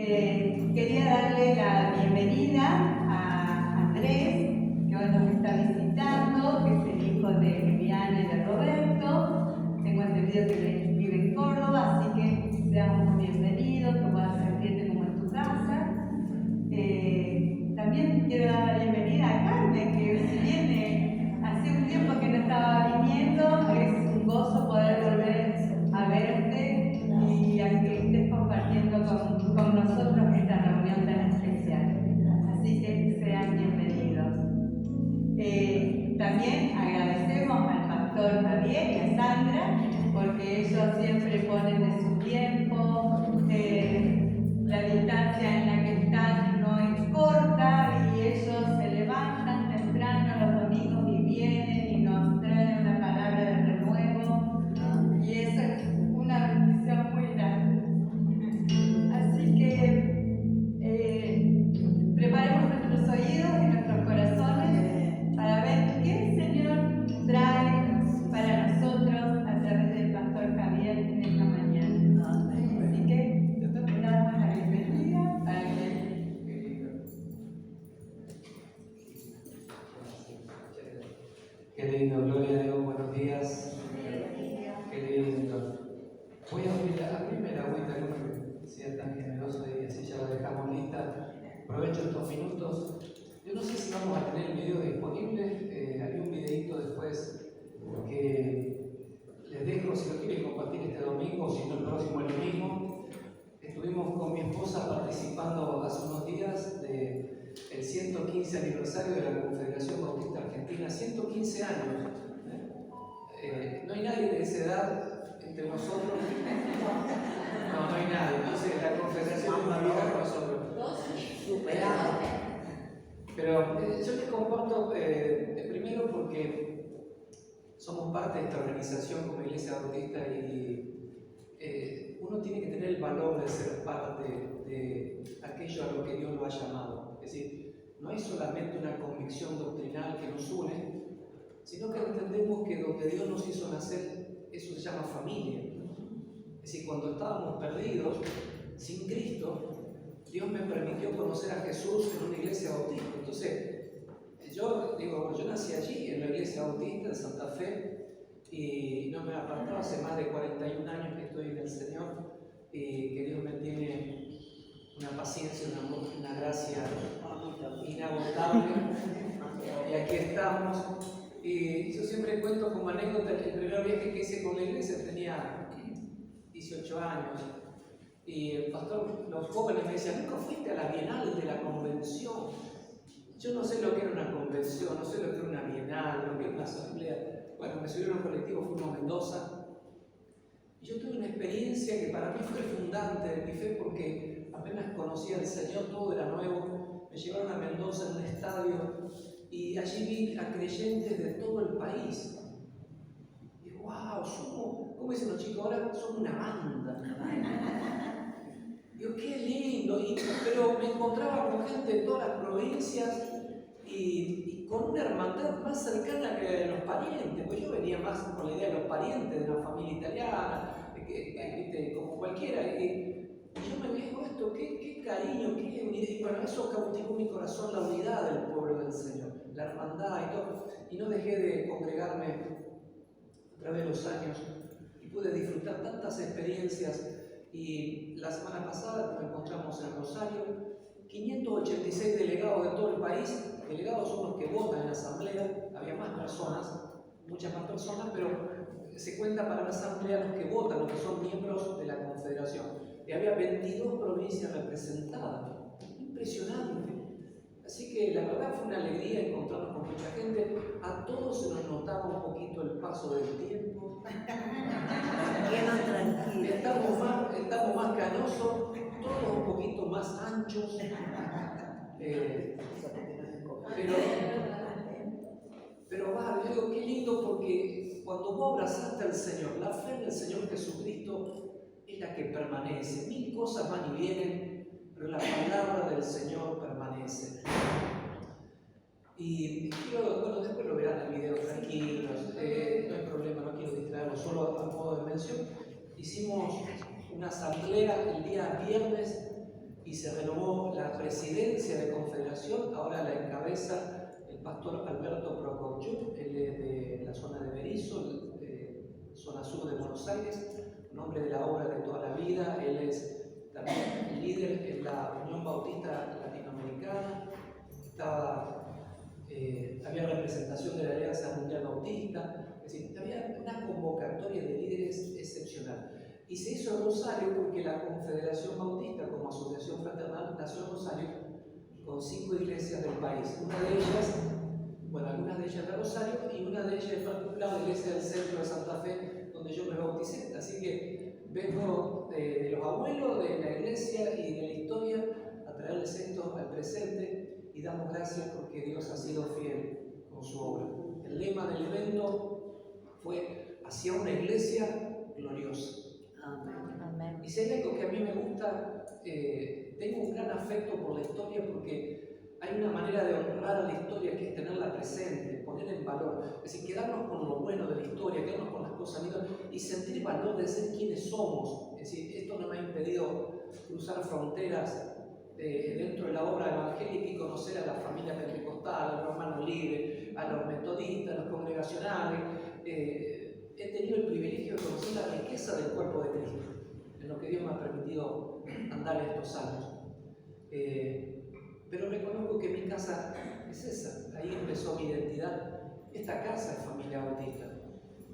Quería darle la bienvenida a Andrés, que hoy nos está visitando, que es el hijo de Viviana y de Roberto. Tengo entendido que él vive en Córdoba, así que seamos muy bienvenidos, que puedas sentirte como en tu casa. También quiero dar la bienvenida a Carmen, que si viene hace un tiempo que no estaba viniendo, es un gozo poder volver a verte y a que estés compartiendo con nosotros esta reunión tan especial. Así que sean bienvenidos. También agradecemos al pastor Javier y a Sandra, porque ellos siempre ponen de su tiempo. La distancia en la que están no es corta y ellos se levantan temprano los domingos y vienen y nos traen una palabra de renuevo, y eso es una bendición muy grande. Así que preparemos nuestros oídos y nuestros corazones para ver qué el Señor trae para nosotros a través del pastor Javier en esta mañana. Así que le damos la bienvenida para que... Qué lindo, gloria a Dios, buenos días. Qué lindo. Voy a abrirme la agüita, que sea tan generoso y así ya la dejamos lista. Aprovecho estos minutos. Yo no sé si vamos a tener el video disponible. Hay un videito después que les dejo, si lo quieren compartir este domingo, si no el próximo el mismo. Estuvimos con mi esposa participando hace unos días del 115 aniversario de la Confederación Bautista Argentina, 115 años. No hay nadie de esa edad entre nosotros. No hay nadie. Entonces la Confederación es más vieja que nosotros. Pero yo les comparto primero porque somos parte de esta organización como Iglesia Bautista y uno tiene que tener el valor de ser parte de aquello a lo que Dios lo ha llamado. Es decir, no hay solamente una convicción doctrinal que nos une, sino que entendemos que donde Dios nos hizo nacer, eso se llama familia. Es decir, cuando estábamos perdidos, sin Cristo, Dios me permitió conocer a Jesús en una iglesia bautista. Entonces, yo nací allí, en la iglesia bautista de Santa Fe, y no me he apartado. Hace más de 41 años que estoy en el Señor, y que Dios me tiene una paciencia, una gracia inagotable. Y aquí estamos. Y yo siempre cuento como anécdota el primer viaje que hice con la iglesia. Tenía 18 años. Y el pastor, los jóvenes me decían: ¿nunca fuiste a la Bienal de la Convención? Yo no sé lo que era una convención, no sé lo que era una bienal, lo que era una asamblea. Bueno, me subieron a un colectivo, fuimos a Mendoza. Y yo tuve una experiencia que para mí fue fundante de mi fe, porque apenas conocía al Señor, todo era nuevo. Me llevaron a Mendoza en un estadio y allí vi a creyentes de todo el país. Y digo: wow, somos, ¿cómo dicen los chicos ahora? Somos una banda. Digo, qué lindo. Pero me encontraba con gente de todas las provincias y con una hermandad más cercana que los parientes. Pues yo venía más con la idea de los parientes de una familia italiana, como cualquiera. Y yo me digo esto, qué cariño, qué unidad. Y bueno, eso cautivó mi corazón, la unidad del pueblo del Señor, la hermandad y todo. Y no dejé de congregarme a través de los años y pude disfrutar tantas experiencias. Y la semana pasada nos encontramos en Rosario, 586 delegados de todo el país. Delegados son los que votan en la asamblea. Había más personas, muchas más personas, pero se cuenta para la asamblea los que votan, los que son miembros de la Confederación. Y había 22 provincias representadas. Impresionante. Así que la verdad fue una alegría encontrarnos con mucha gente. A todos se nos notaba un poquito el paso del tiempo. Estamos más canosos, todos un poquito más anchos. Pero yo digo, qué lindo, porque cuando vos abrazaste al Señor, la fe en el Señor Jesucristo es la que permanece. 1000 cosas van y vienen, pero la palabra del Señor permanece. Y bueno, después lo verán en el video, tranquilos, no hay problema, no quiero distraerlos, solo a modo de mención. Hicimos una asamblea el día viernes y y se renovó la presidencia de Confederación. Ahora la encabeza el pastor Alberto Prokopiuk. Él es de la zona de Berisso, zona sur de Buenos Aires, un hombre de la obra de toda la vida. Él es también líder en la Unión Bautista Latinoamericana. Había representación de la Alianza Mundial Bautista. Es decir, había una convocatoria de líderes excepcional. Y se hizo en Rosario porque la Confederación Bautista, como asociación fraternal, nació en Rosario con 5 iglesias del país. Una de ellas, bueno, algunas de ellas de Rosario, y una de ellas en particular la iglesia del centro de Santa Fe, donde yo me bauticé. Así que vengo de los abuelos, de la iglesia y de la historia a traerles esto al presente, y damos gracias porque Dios ha sido fiel con su obra. El lema del evento fue hacia una iglesia gloriosa. Amén. Y si hay algo que a mí me gusta, tengo un gran afecto por la historia porque hay una manera de honrar a la historia que es tenerla presente, poner en valor, es decir, quedarnos con lo bueno de la historia, quedarnos con las cosas lindas y sentir valor de ser quienes somos. Es decir, esto no me ha impedido cruzar fronteras dentro de la obra evangélica y conocer a la familia pentecostal, a los hermanos libres, a los metodistas, a los congregacionales. He tenido el privilegio de conocer la riqueza del cuerpo de Cristo, en lo que Dios me ha permitido andar estos años. Pero reconozco que mi casa es esa, ahí empezó mi identidad. Esta casa es familia bautista.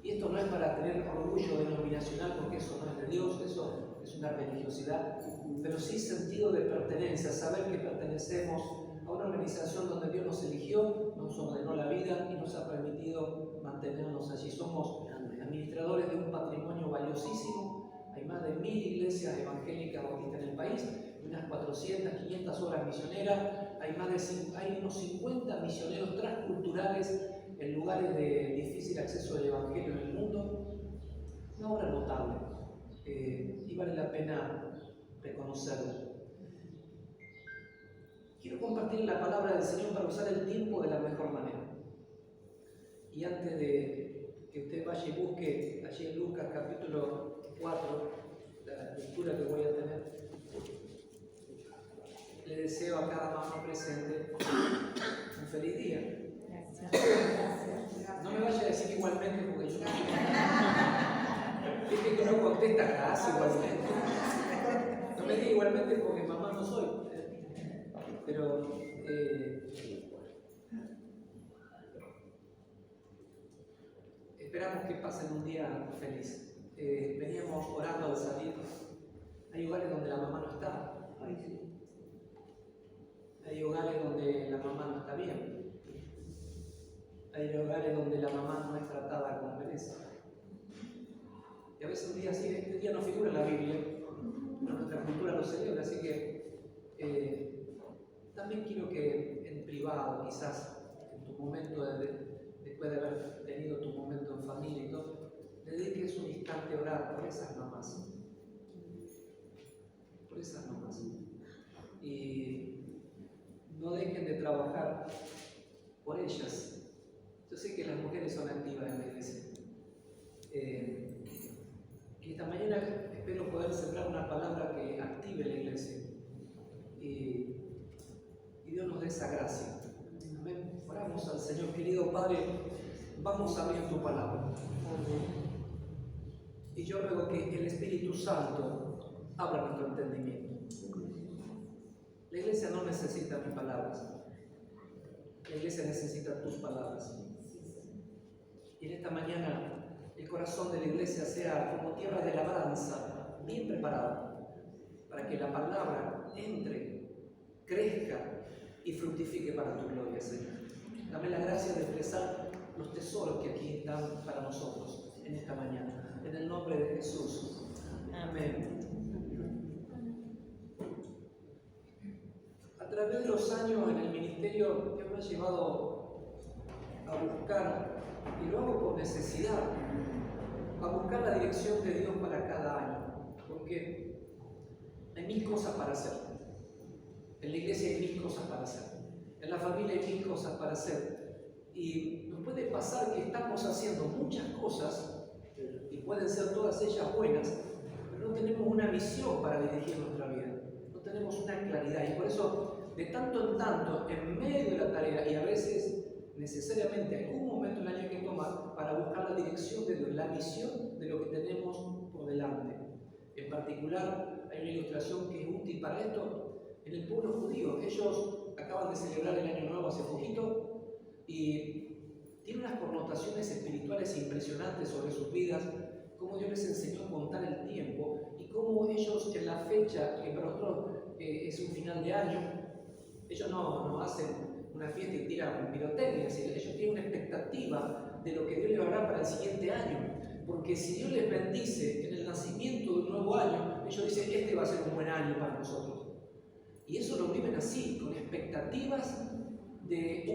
Y esto no es para tener orgullo denominacional, porque eso no es de Dios, eso es una religiosidad, pero sí sentido de pertenencia, saber que pertenecemos a una organización donde Dios nos eligió, nos ordenó la vida y nos ha permitido mantenernos allí. Somos administradores de un patrimonio valiosísimo. Hay más de 1000 iglesias evangélicas bautistas en el país, unas 400, 500 obras misioneras. Hay unos 50 misioneros transculturales en lugares de difícil acceso al evangelio en el mundo. Una obra notable, y vale la pena reconocerla. Quiero compartir la palabra del Señor para usar el tiempo de la mejor manera. Y antes de que usted vaya y busque allí en Lucas capítulo 4, la lectura que voy a tener, le deseo a cada mamá presente un feliz día. No me vaya a decir igualmente porque yo dije que no contesta casi igualmente. No me diga igualmente porque mamá no soy. Pero esperamos que pasen un día feliz. Veníamos orando al salir. Hay hogares donde la mamá no está. Hay hogares donde la mamá no está bien. Hay hogares donde la mamá no es tratada con pereza. Y a veces un día así, este día no figura en la Biblia, pero nuestra cultura lo celebra, así que también quiero que en privado, quizás en tu momento, después de haber tenido tu momento en familia y todo, le dediques un instante a orar por esas mamás. Por esas mamás. Y no dejen de trabajar por ellas. Yo sé que las mujeres son activas en la iglesia. Y esta mañana espero poder sembrar una palabra que active la iglesia. Y Dios nos dé esa gracia. Amén. Oramos al Señor. Querido Padre, vamos a abrir tu palabra. Y yo ruego que el Espíritu Santo abra nuestro entendimiento. La iglesia no necesita mis palabras. La iglesia necesita tus palabras. Y en esta mañana el corazón de la iglesia sea como tierra de labranza, bien preparada, para que la palabra entre, crezca y fructifique para tu gloria, Señor. Dame la gracia de expresar los tesoros que aquí están para nosotros en esta mañana. En el nombre de Jesús. Amén. A través de los años en el ministerio, Dios me ha llevado a buscar, y lo hago por necesidad, a buscar la dirección de Dios para cada año, porque hay 1000 cosas para hacer. En la iglesia hay 1000 cosas para hacer. En la familia hay 1000 cosas para hacer. Y nos puede pasar que estamos haciendo muchas cosas, y pueden ser todas ellas buenas, pero no tenemos una visión para dirigir nuestra vida. No tenemos tenemos una claridad. Y por eso, de tanto en tanto, en medio de la tarea, y a veces necesariamente algún momento en el año hay que tomar para buscar la dirección de Dios, la visión de lo que tenemos por delante. En particular, hay una ilustración que es útil para esto en el pueblo judío. Ellos acaban de celebrar el Año Nuevo hace poquito y tiene unas connotaciones espirituales impresionantes sobre sus vidas, cómo Dios les enseñó a contar el tiempo y cómo ellos en la fecha, que para nosotros es un final de año, ellos no hacen una fiesta y tiran pirotecnia, ellos tienen una expectativa de lo que Dios les hará para el siguiente año. Porque si Dios les bendice en el nacimiento de un nuevo año, ellos dicen, este va a ser un buen año para nosotros. Y eso lo viven así, con expectativas de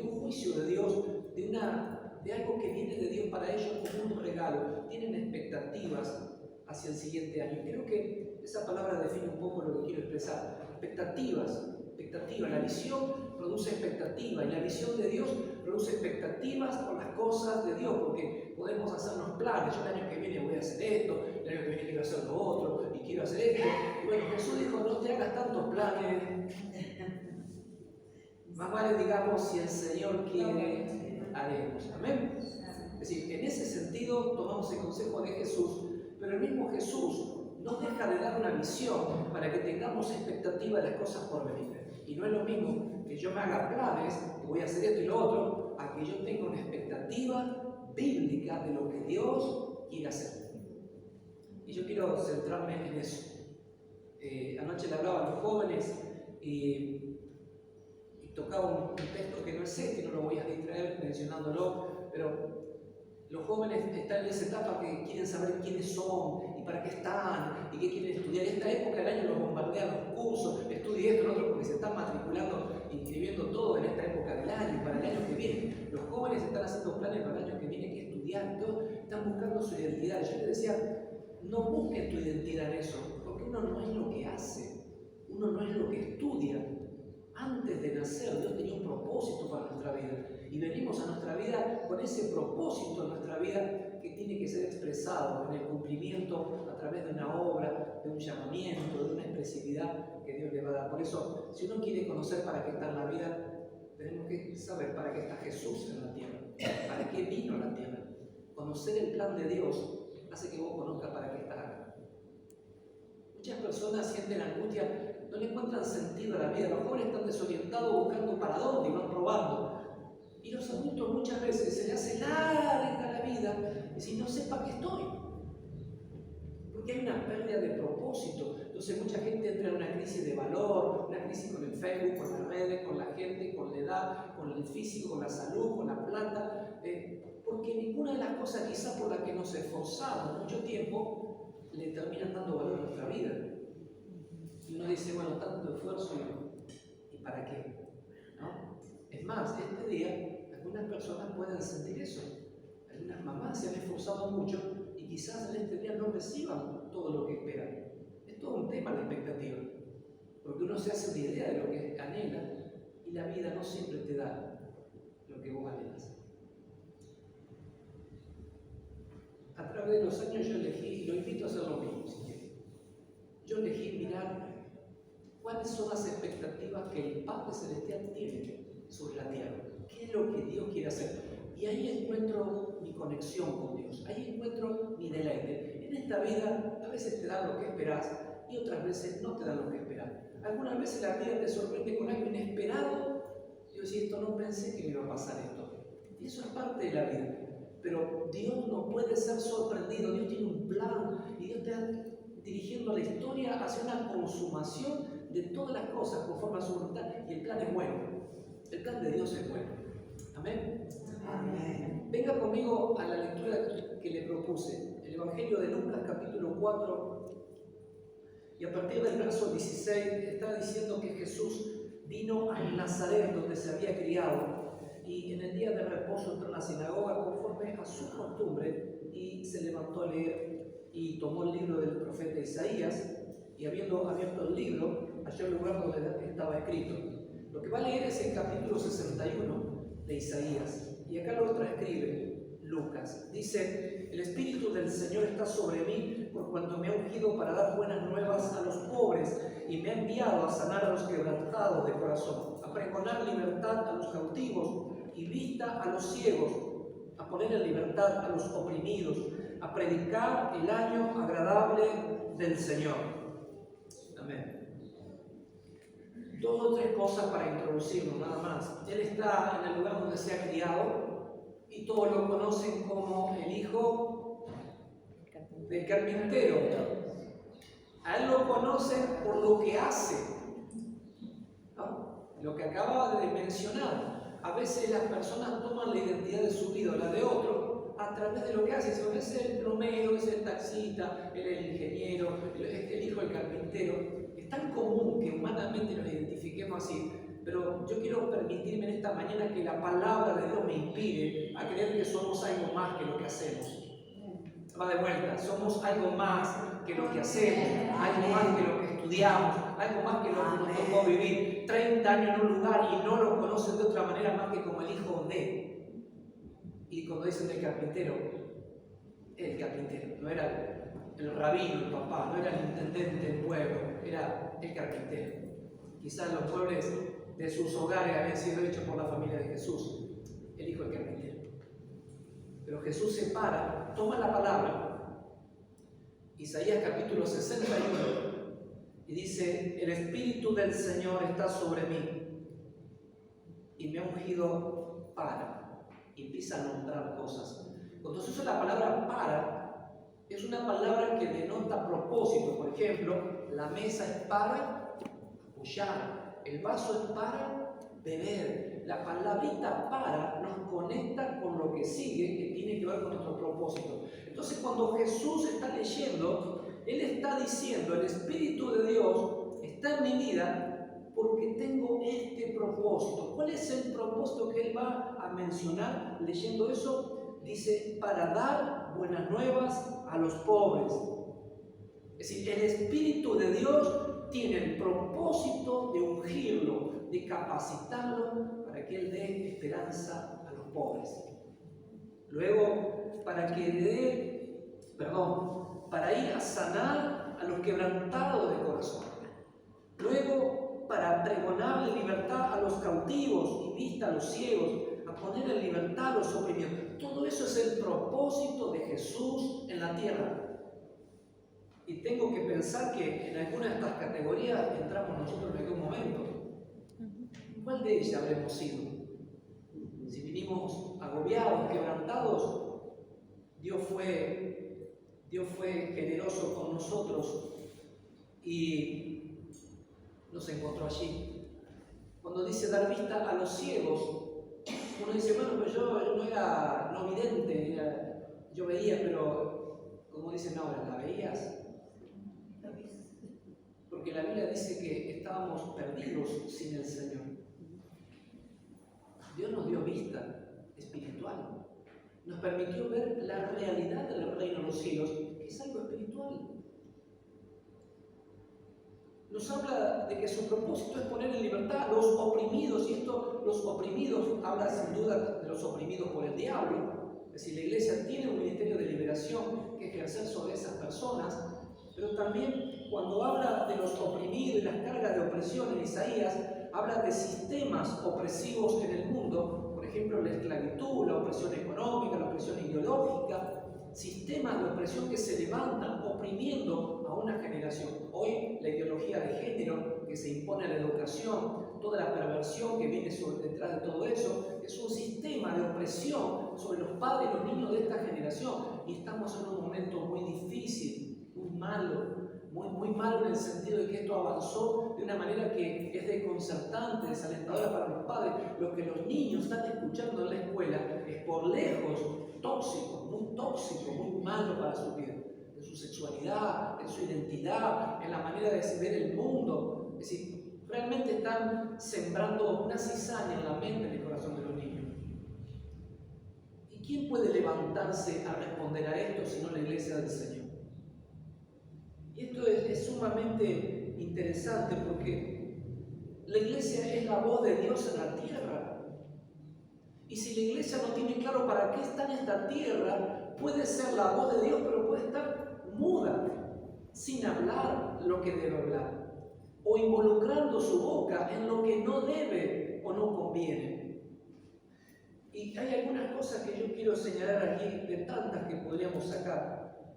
un juicio de Dios, de algo que viene de Dios para ellos como un regalo. Tienen expectativas hacia el siguiente año. Creo que esa palabra define un poco lo que quiero expresar. Expectativas. La visión produce expectativa y la visión de Dios produce expectativas por las cosas de Dios, porque podemos hacernos planes. Yo el año que viene voy a hacer esto, el año que viene quiero hacer lo otro y quiero hacer esto. Y bueno, Jesús dijo, no te hagas tantos planes. Más vale, digamos, si el Señor quiere, haremos. Amén. Es decir, en ese sentido tomamos el consejo de Jesús, pero el mismo Jesús nos deja de dar una visión para que tengamos expectativa de las cosas por venir. Y no es lo mismo que yo me haga planes, que voy a hacer esto y lo otro, a que yo tenga una expectativa bíblica de lo que Dios quiere hacer. Y yo quiero centrarme en eso. Anoche le hablaba a los jóvenes y tocaba un texto que no es este, no lo voy a distraer mencionándolo, pero los jóvenes están en esa etapa que quieren saber quiénes son y para qué están y qué quieren estudiar. En esta época del año los bombardean los cursos, estudie esto, lo otro, porque se están matriculando, inscribiendo todo en esta época del año, para el año que viene. Los jóvenes están haciendo planes para el año que viene, que estudiar, todos están buscando su identidad. Yo les decía, no busquen tu identidad en eso, porque uno no es lo que hace, uno no es lo que estudia. Antes de nacer, Dios tenía un propósito para nuestra vida. Y venimos a nuestra vida con ese propósito en nuestra vida que tiene que ser expresado en el cumplimiento a través de una obra, de un llamamiento, de una expresividad que Dios le va a dar. Por eso, si uno quiere conocer para qué está en la vida, tenemos que saber para qué está Jesús en la tierra, para qué vino a la tierra. Conocer el plan de Dios hace que vos conozcas para qué estás acá. Muchas personas sienten angustia, no le encuentran sentido a la vida. Los jóvenes están desorientados buscando para dónde y van probando. Y los adultos muchas veces se les hace larga la vida y si no sé para qué estoy. Porque hay una pérdida de propósito. Entonces mucha gente entra en una crisis de valor, una crisis con el Facebook, con las redes, con la gente, con la edad, con el físico, con la salud, con la plata. Porque ninguna de las cosas quizás por las que nos esforzamos mucho tiempo le terminan dando valor a nuestra vida. Y uno dice, bueno, tanto esfuerzo y ¿para qué? ¿No? Es más, este día algunas personas pueden sentir eso. Algunas mamás se han esforzado mucho y quizás en este día no reciban todo lo que esperan. Es todo un tema de expectativa. Porque uno se hace una idea de lo que anhela y la vida no siempre te da lo que vos anhelas. A través de los años yo elegí, y lo invito a hacer lo mismo si quieren. Yo elegí mirar cuáles son las expectativas que el Padre Celestial tiene sobre la tierra. ¿Qué es lo que Dios quiere hacer? Y ahí encuentro mi conexión con Dios. Ahí encuentro mi deleite. En esta vida a veces te dan lo que esperas y otras veces no te dan lo que esperas. Algunas veces la vida te sorprende con algo inesperado. Yo decía, esto no pensé que me iba a pasar esto. Y eso es parte de la vida. Pero Dios no puede ser sorprendido. Dios tiene un plan y Dios está dirigiendo la historia hacia una consumación de todas las cosas conforme a su voluntad, y el plan es bueno. El plan de Dios es bueno. Amén. Amén. Venga conmigo a la lectura que le propuse, el Evangelio de Lucas capítulo 4, y a partir del verso 16 está diciendo que Jesús vino a Nazaret, donde se había criado, y en el día de reposo entró en la sinagoga conforme a su costumbre y se levantó a leer y tomó el libro del profeta Isaías, y habiendo abierto el libro, halló el lugar donde estaba escrito. Lo que va a leer es el capítulo 61 de Isaías, y acá lo transcribe Lucas. Dice, el Espíritu del Señor está sobre mí, por cuanto me ha ungido para dar buenas nuevas a los pobres, y me ha enviado a sanar a los quebrantados de corazón, a pregonar libertad a los cautivos y vista a los ciegos, a poner en libertad a los oprimidos, a predicar el año agradable del Señor. Amén. 2 o 3 cosas para introducirlo, nada más. Él está en el lugar donde se ha criado y todos lo conocen como el hijo del carpintero. A él lo conocen por lo que hace, ¿no? Lo que acaba de mencionar. A veces las personas toman la identidad de su vida o la de otro a través de lo que hace. Si es el plomero, es el taxista, él es el ingeniero, el hijo del carpintero. Es tan común que humanamente nos identifiquemos así, pero yo quiero permitirme en esta mañana que la palabra de Dios me inspire a creer que somos algo más que lo que hacemos. Va de vuelta, somos algo más que lo que hacemos, algo más que lo que estudiamos, algo más que lo que nos tocó vivir 30 años en un lugar y no lo conocen de otra manera más que como el hijo de. Y cuando dicen del carpintero, el carpintero, no era el rabino, el papá, no era el intendente del pueblo, era el carpintero. Quizás los muebles de sus hogares habían sido hechos por la familia de Jesús, el hijo del carpintero. Pero Jesús se para, toma la palabra, Isaías capítulo 61, y dice: el Espíritu del Señor está sobre mí y me ha ungido para, y empieza a nombrar cosas. Cuando se usa la palabra para, es una palabra que denota propósito. Por ejemplo, la mesa es para apoyar, el vaso es para beber. La palabrita para nos conecta con lo que sigue, que tiene que ver con nuestro propósito. Entonces, cuando Jesús está leyendo, Él está diciendo: el Espíritu de Dios está en mi vida porque tengo este propósito. ¿Cuál es el propósito que Él va a mencionar leyendo eso? Dice: para dar buenas nuevas a los pobres. Es decir, el Espíritu de Dios tiene el propósito de ungirlo, de capacitarlo para que Él dé esperanza a los pobres. Luego, para ir a sanar a los quebrantados de corazón. Luego, para pregonarle libertad a los cautivos y vista a los ciegos, a poner en libertad a los oprimidos. Todo eso es el propósito de Jesús en la tierra. Y tengo que pensar que en alguna de estas categorías entramos nosotros en algún momento. ¿Cuál de ellas habremos sido? Si vinimos agobiados, quebrantados, Dios fue generoso con nosotros y nos encontró allí. Cuando dice dar vista a los ciegos, uno dice: bueno, pero yo no era no vidente, yo veía, pero como dicen ahora, ¿la veías? Porque la Biblia dice que estábamos perdidos sin el Señor. Dios nos dio vista espiritual. Nos permitió ver la realidad del reino de los cielos, que es algo espiritual. Nos habla de que su propósito es poner en libertad a los oprimidos, y esto, los oprimidos, habla sin duda de los oprimidos por el diablo. Es decir, la iglesia tiene un ministerio de liberación que ejercer sobre esas personas, pero también cuando habla de los oprimidos y las cargas de opresión en Isaías, habla de sistemas opresivos en el mundo, por ejemplo la esclavitud, la opresión económica, la opresión ideológica, sistemas de opresión que se levantan oprimiendo a una generación. Hoy la ideología de género que se impone a la educación, toda la perversión que viene detrás de todo eso, es un sistema de opresión sobre los padres y los niños de esta generación. Y estamos en un momento muy difícil, muy malo, muy malo en el sentido de que esto avanzó de una manera que es desconcertante, desalentadora para los padres. Lo que los niños están escuchando en la escuela es por lejos tóxico, muy malo para su vida, en su sexualidad, en su identidad, en la manera de ver el mundo. Es decir, realmente están sembrando una cizaña en la mente, en el corazón de los niños. ¿Y quién puede levantarse a responder a esto sino la iglesia del Señor? Y esto es sumamente interesante porque la iglesia es la voz de Dios en la tierra. Y si la iglesia no tiene claro para qué está en esta tierra, puede ser la voz de Dios, pero puede estar muda, sin hablar lo que debe hablar. o involucrando su boca en lo que no debe o no conviene. Y hay algunas cosas que yo quiero señalar aquí, de tantas que podríamos sacar.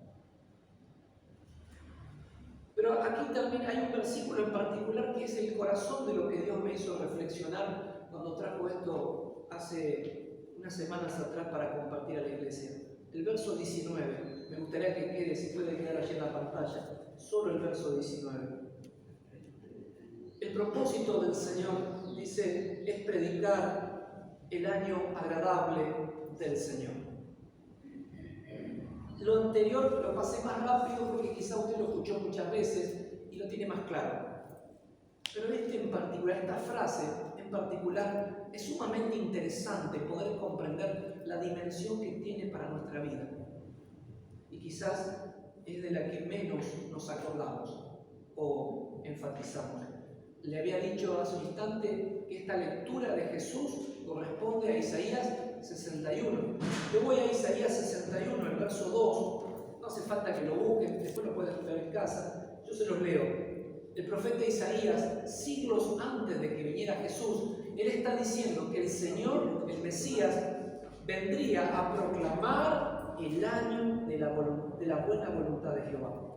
Pero aquí también hay un versículo en particular que es el corazón de lo que Dios me hizo reflexionar cuando trajo esto hace unas semanas atrás para compartir a la iglesia. El verso 19, me gustaría que quede, si puede quedar allí en la pantalla, solo el verso 19. El propósito del Señor, dice, es predicar el año agradable del Señor. Lo anterior lo pasé más rápido porque quizá usted lo escuchó muchas veces y lo tiene más claro. Pero en particular, esta frase en particular, es sumamente interesante poder comprender la dimensión que tiene para nuestra vida. Y quizás es de la que menos nos acordamos o enfatizamos. Le había dicho hace un instante que esta lectura de Jesús corresponde a Isaías 61. Yo voy a Isaías 61, el verso 2. No hace falta que lo busquen, después lo pueden ver en casa. Yo se los leo. El profeta Isaías, siglos antes de que viniera Jesús, él está diciendo que el Señor, el Mesías, vendría a proclamar el año de la buena voluntad de Jehová.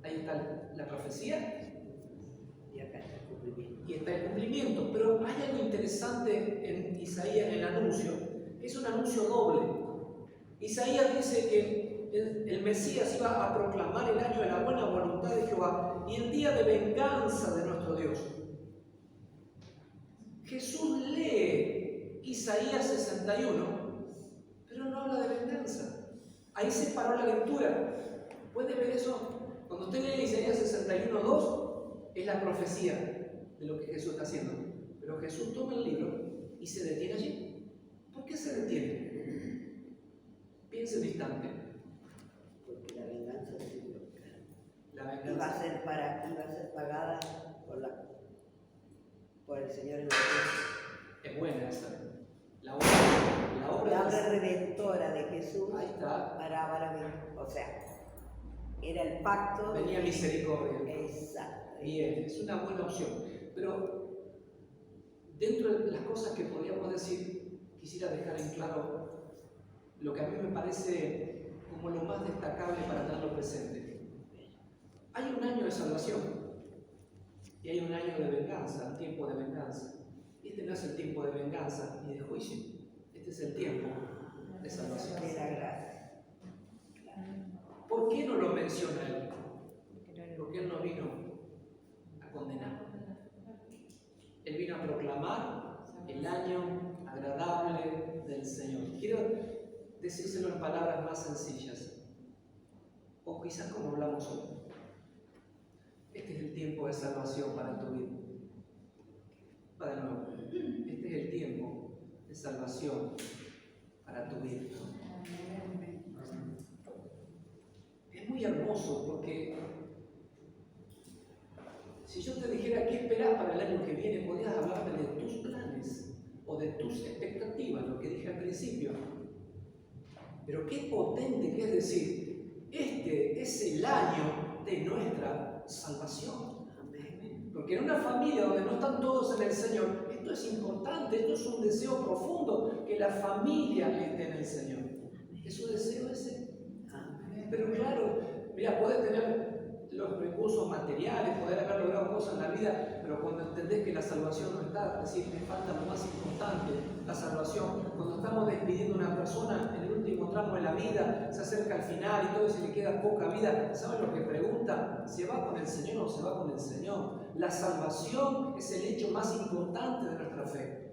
Ahí está la profecía. Y está el cumplimiento. Pero hay algo interesante en Isaías, en el anuncio, que es un anuncio doble. Isaías dice que el Mesías iba a proclamar el año de la buena voluntad de Jehová y el día de venganza de nuestro Dios. Jesús lee Isaías 61, pero no habla de venganza. Ahí se paró la lectura. ¿Puede ver eso? Cuando usted lee Isaías 61:2, es la profecía de lo que Jesús está haciendo. Pero Jesús toma el libro y se detiene allí. ¿Por qué se detiene? Piense un instante. Porque la venganza de Dios La venganza iba a ser pagada por el Señor en la cruz. es buena esa. La La obra obra redentora de Jesús ahí está. o sea, era el pacto. Venía misericordia. Exacto. Bien, es una buena opción. Pero dentro de las cosas que podríamos decir, quisiera dejar en claro lo que a mí me parece como lo más destacable para tenerlo presente. Hay un año de salvación y hay un año de venganza, un tiempo de venganza. Y este no es el tiempo de venganza ni de juicio, este es el tiempo de salvación. De la gracia. ¿Por qué no lo menciona él? Porque él no vino a condenar. Él vino a proclamar el año agradable del Señor. Quiero decírselo en palabras más sencillas, o quizás como hablamos hoy. Este es el tiempo de salvación para tu vida. Va de nuevo. Este es el tiempo de salvación para tu vida. Es muy hermoso porque si yo te dijera qué esperas para el año que viene, podrías hablarme de tus planes o de tus expectativas, lo que dije al principio. Pero qué potente que es decir, este es el año de nuestra salvación. Porque en una familia donde no están todos en el Señor, esto es importante, esto es un deseo profundo, que la familia esté en el Señor. ¿Es su deseo ese? Pero claro, mira, podés tener los recursos materiales, poder haber logrado cosas en la vida, pero cuando entendés que la salvación no está, es decir, me falta lo más importante, la salvación. Cuando estamos despidiendo a una persona en el último tramo de la vida, se acerca al final y todo se le queda poca vida, ¿saben lo que pregunta? ¿Se va con el Señor o se va con el Señor? La salvación es el hecho más importante de nuestra fe.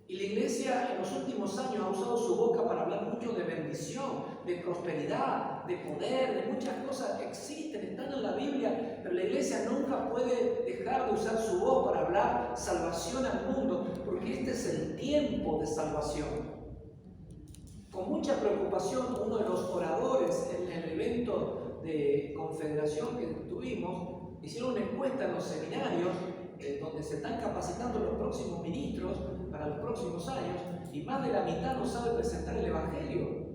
Y la iglesia en los últimos años ha usado su boca para hablar mucho de bendición, de prosperidad, de poder, de muchas cosas que existen, están en la Biblia, pero la iglesia nunca puede dejar de usar su voz para hablar salvación al mundo, porque este es el tiempo de salvación. Con mucha preocupación, uno de los oradores en el evento de confederación que tuvimos, hicieron una encuesta en los seminarios donde se están capacitando los próximos ministros para los próximos años, y más de la mitad no sabe presentar el Evangelio.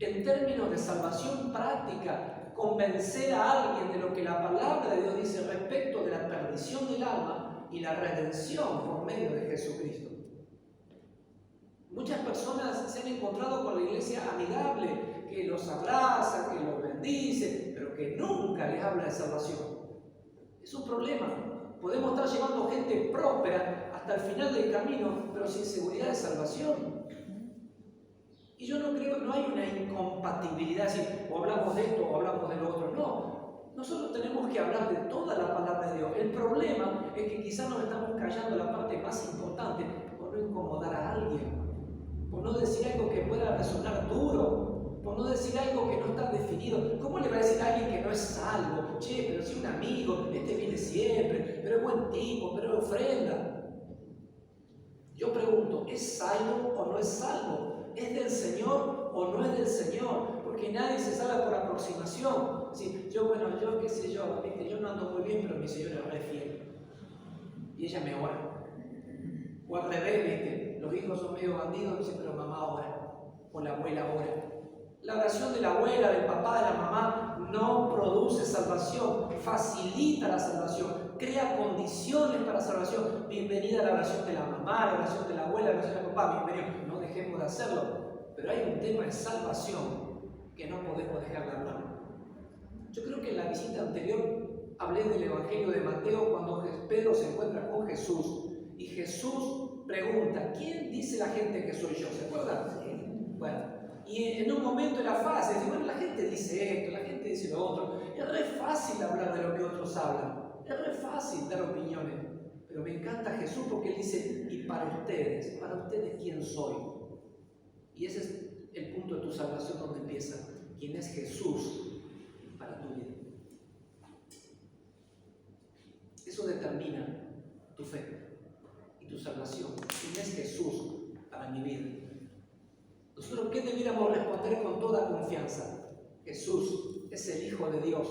En términos de salvación práctica, convencer a alguien de lo que la palabra de Dios dice respecto de la perdición del alma y la redención por medio de Jesucristo. Muchas personas se han encontrado con la iglesia amigable, que los abraza, que los bendice, pero que nunca les habla de salvación. Es un problema. Podemos estar llevando gente próspera hasta el final del camino, pero sin seguridad de salvación. Y yo no creo, no hay una incompatibilidad, así, o hablamos de esto o hablamos de lo otro. No, nosotros tenemos que hablar de toda la palabra de Dios. El problema es que quizás nos estamos callando la parte más importante por no incomodar a alguien, por no decir algo que pueda resonar duro, por no decir algo que no está definido. ¿Cómo le va a decir a alguien que no es salvo? Che, pero si un amigo, este viene siempre, pero es buen tipo, pero ofrenda. Yo pregunto, ¿es salvo o no es salvo? ¿Es del Señor o no es del Señor? Porque nadie se salva por aproximación. Sí, yo qué sé yo, ¿viste? Yo no ando muy bien, pero mi Señora es re fiel. Y ella me ora. O al revés, ¿viste? Los hijos son medio bandidos, dicen, pero mamá ora. O la abuela ora. La oración de la abuela, del papá, de la mamá no produce salvación, facilita la salvación, crea condiciones para salvación. Bienvenida a la oración de la mamá, la oración de la abuela, la oración del papá, bienvenido. No dejemos de hacerlo, pero hay un tema de salvación que no podemos dejar de hablar. Yo creo que en la visita anterior hablé del Evangelio de Mateo cuando Pedro se encuentra con Jesús y Jesús pregunta, ¿quién dice la gente que soy yo? ¿Se acuerdan? Bueno. Y en un momento era fácil, decir, bueno, la gente dice esto, la gente dice lo otro. Es re fácil hablar de lo que otros hablan, es re fácil dar opiniones. Pero me encanta Jesús porque Él dice, y para ustedes ¿quién soy? Y ese es el punto de tu salvación donde empieza. ¿Quién es Jesús para tu vida? Eso determina tu fe y tu salvación. ¿Quién es Jesús para mi vida? Nosotros, ¿qué debiéramos responder con toda confianza? Jesús es el Hijo de Dios,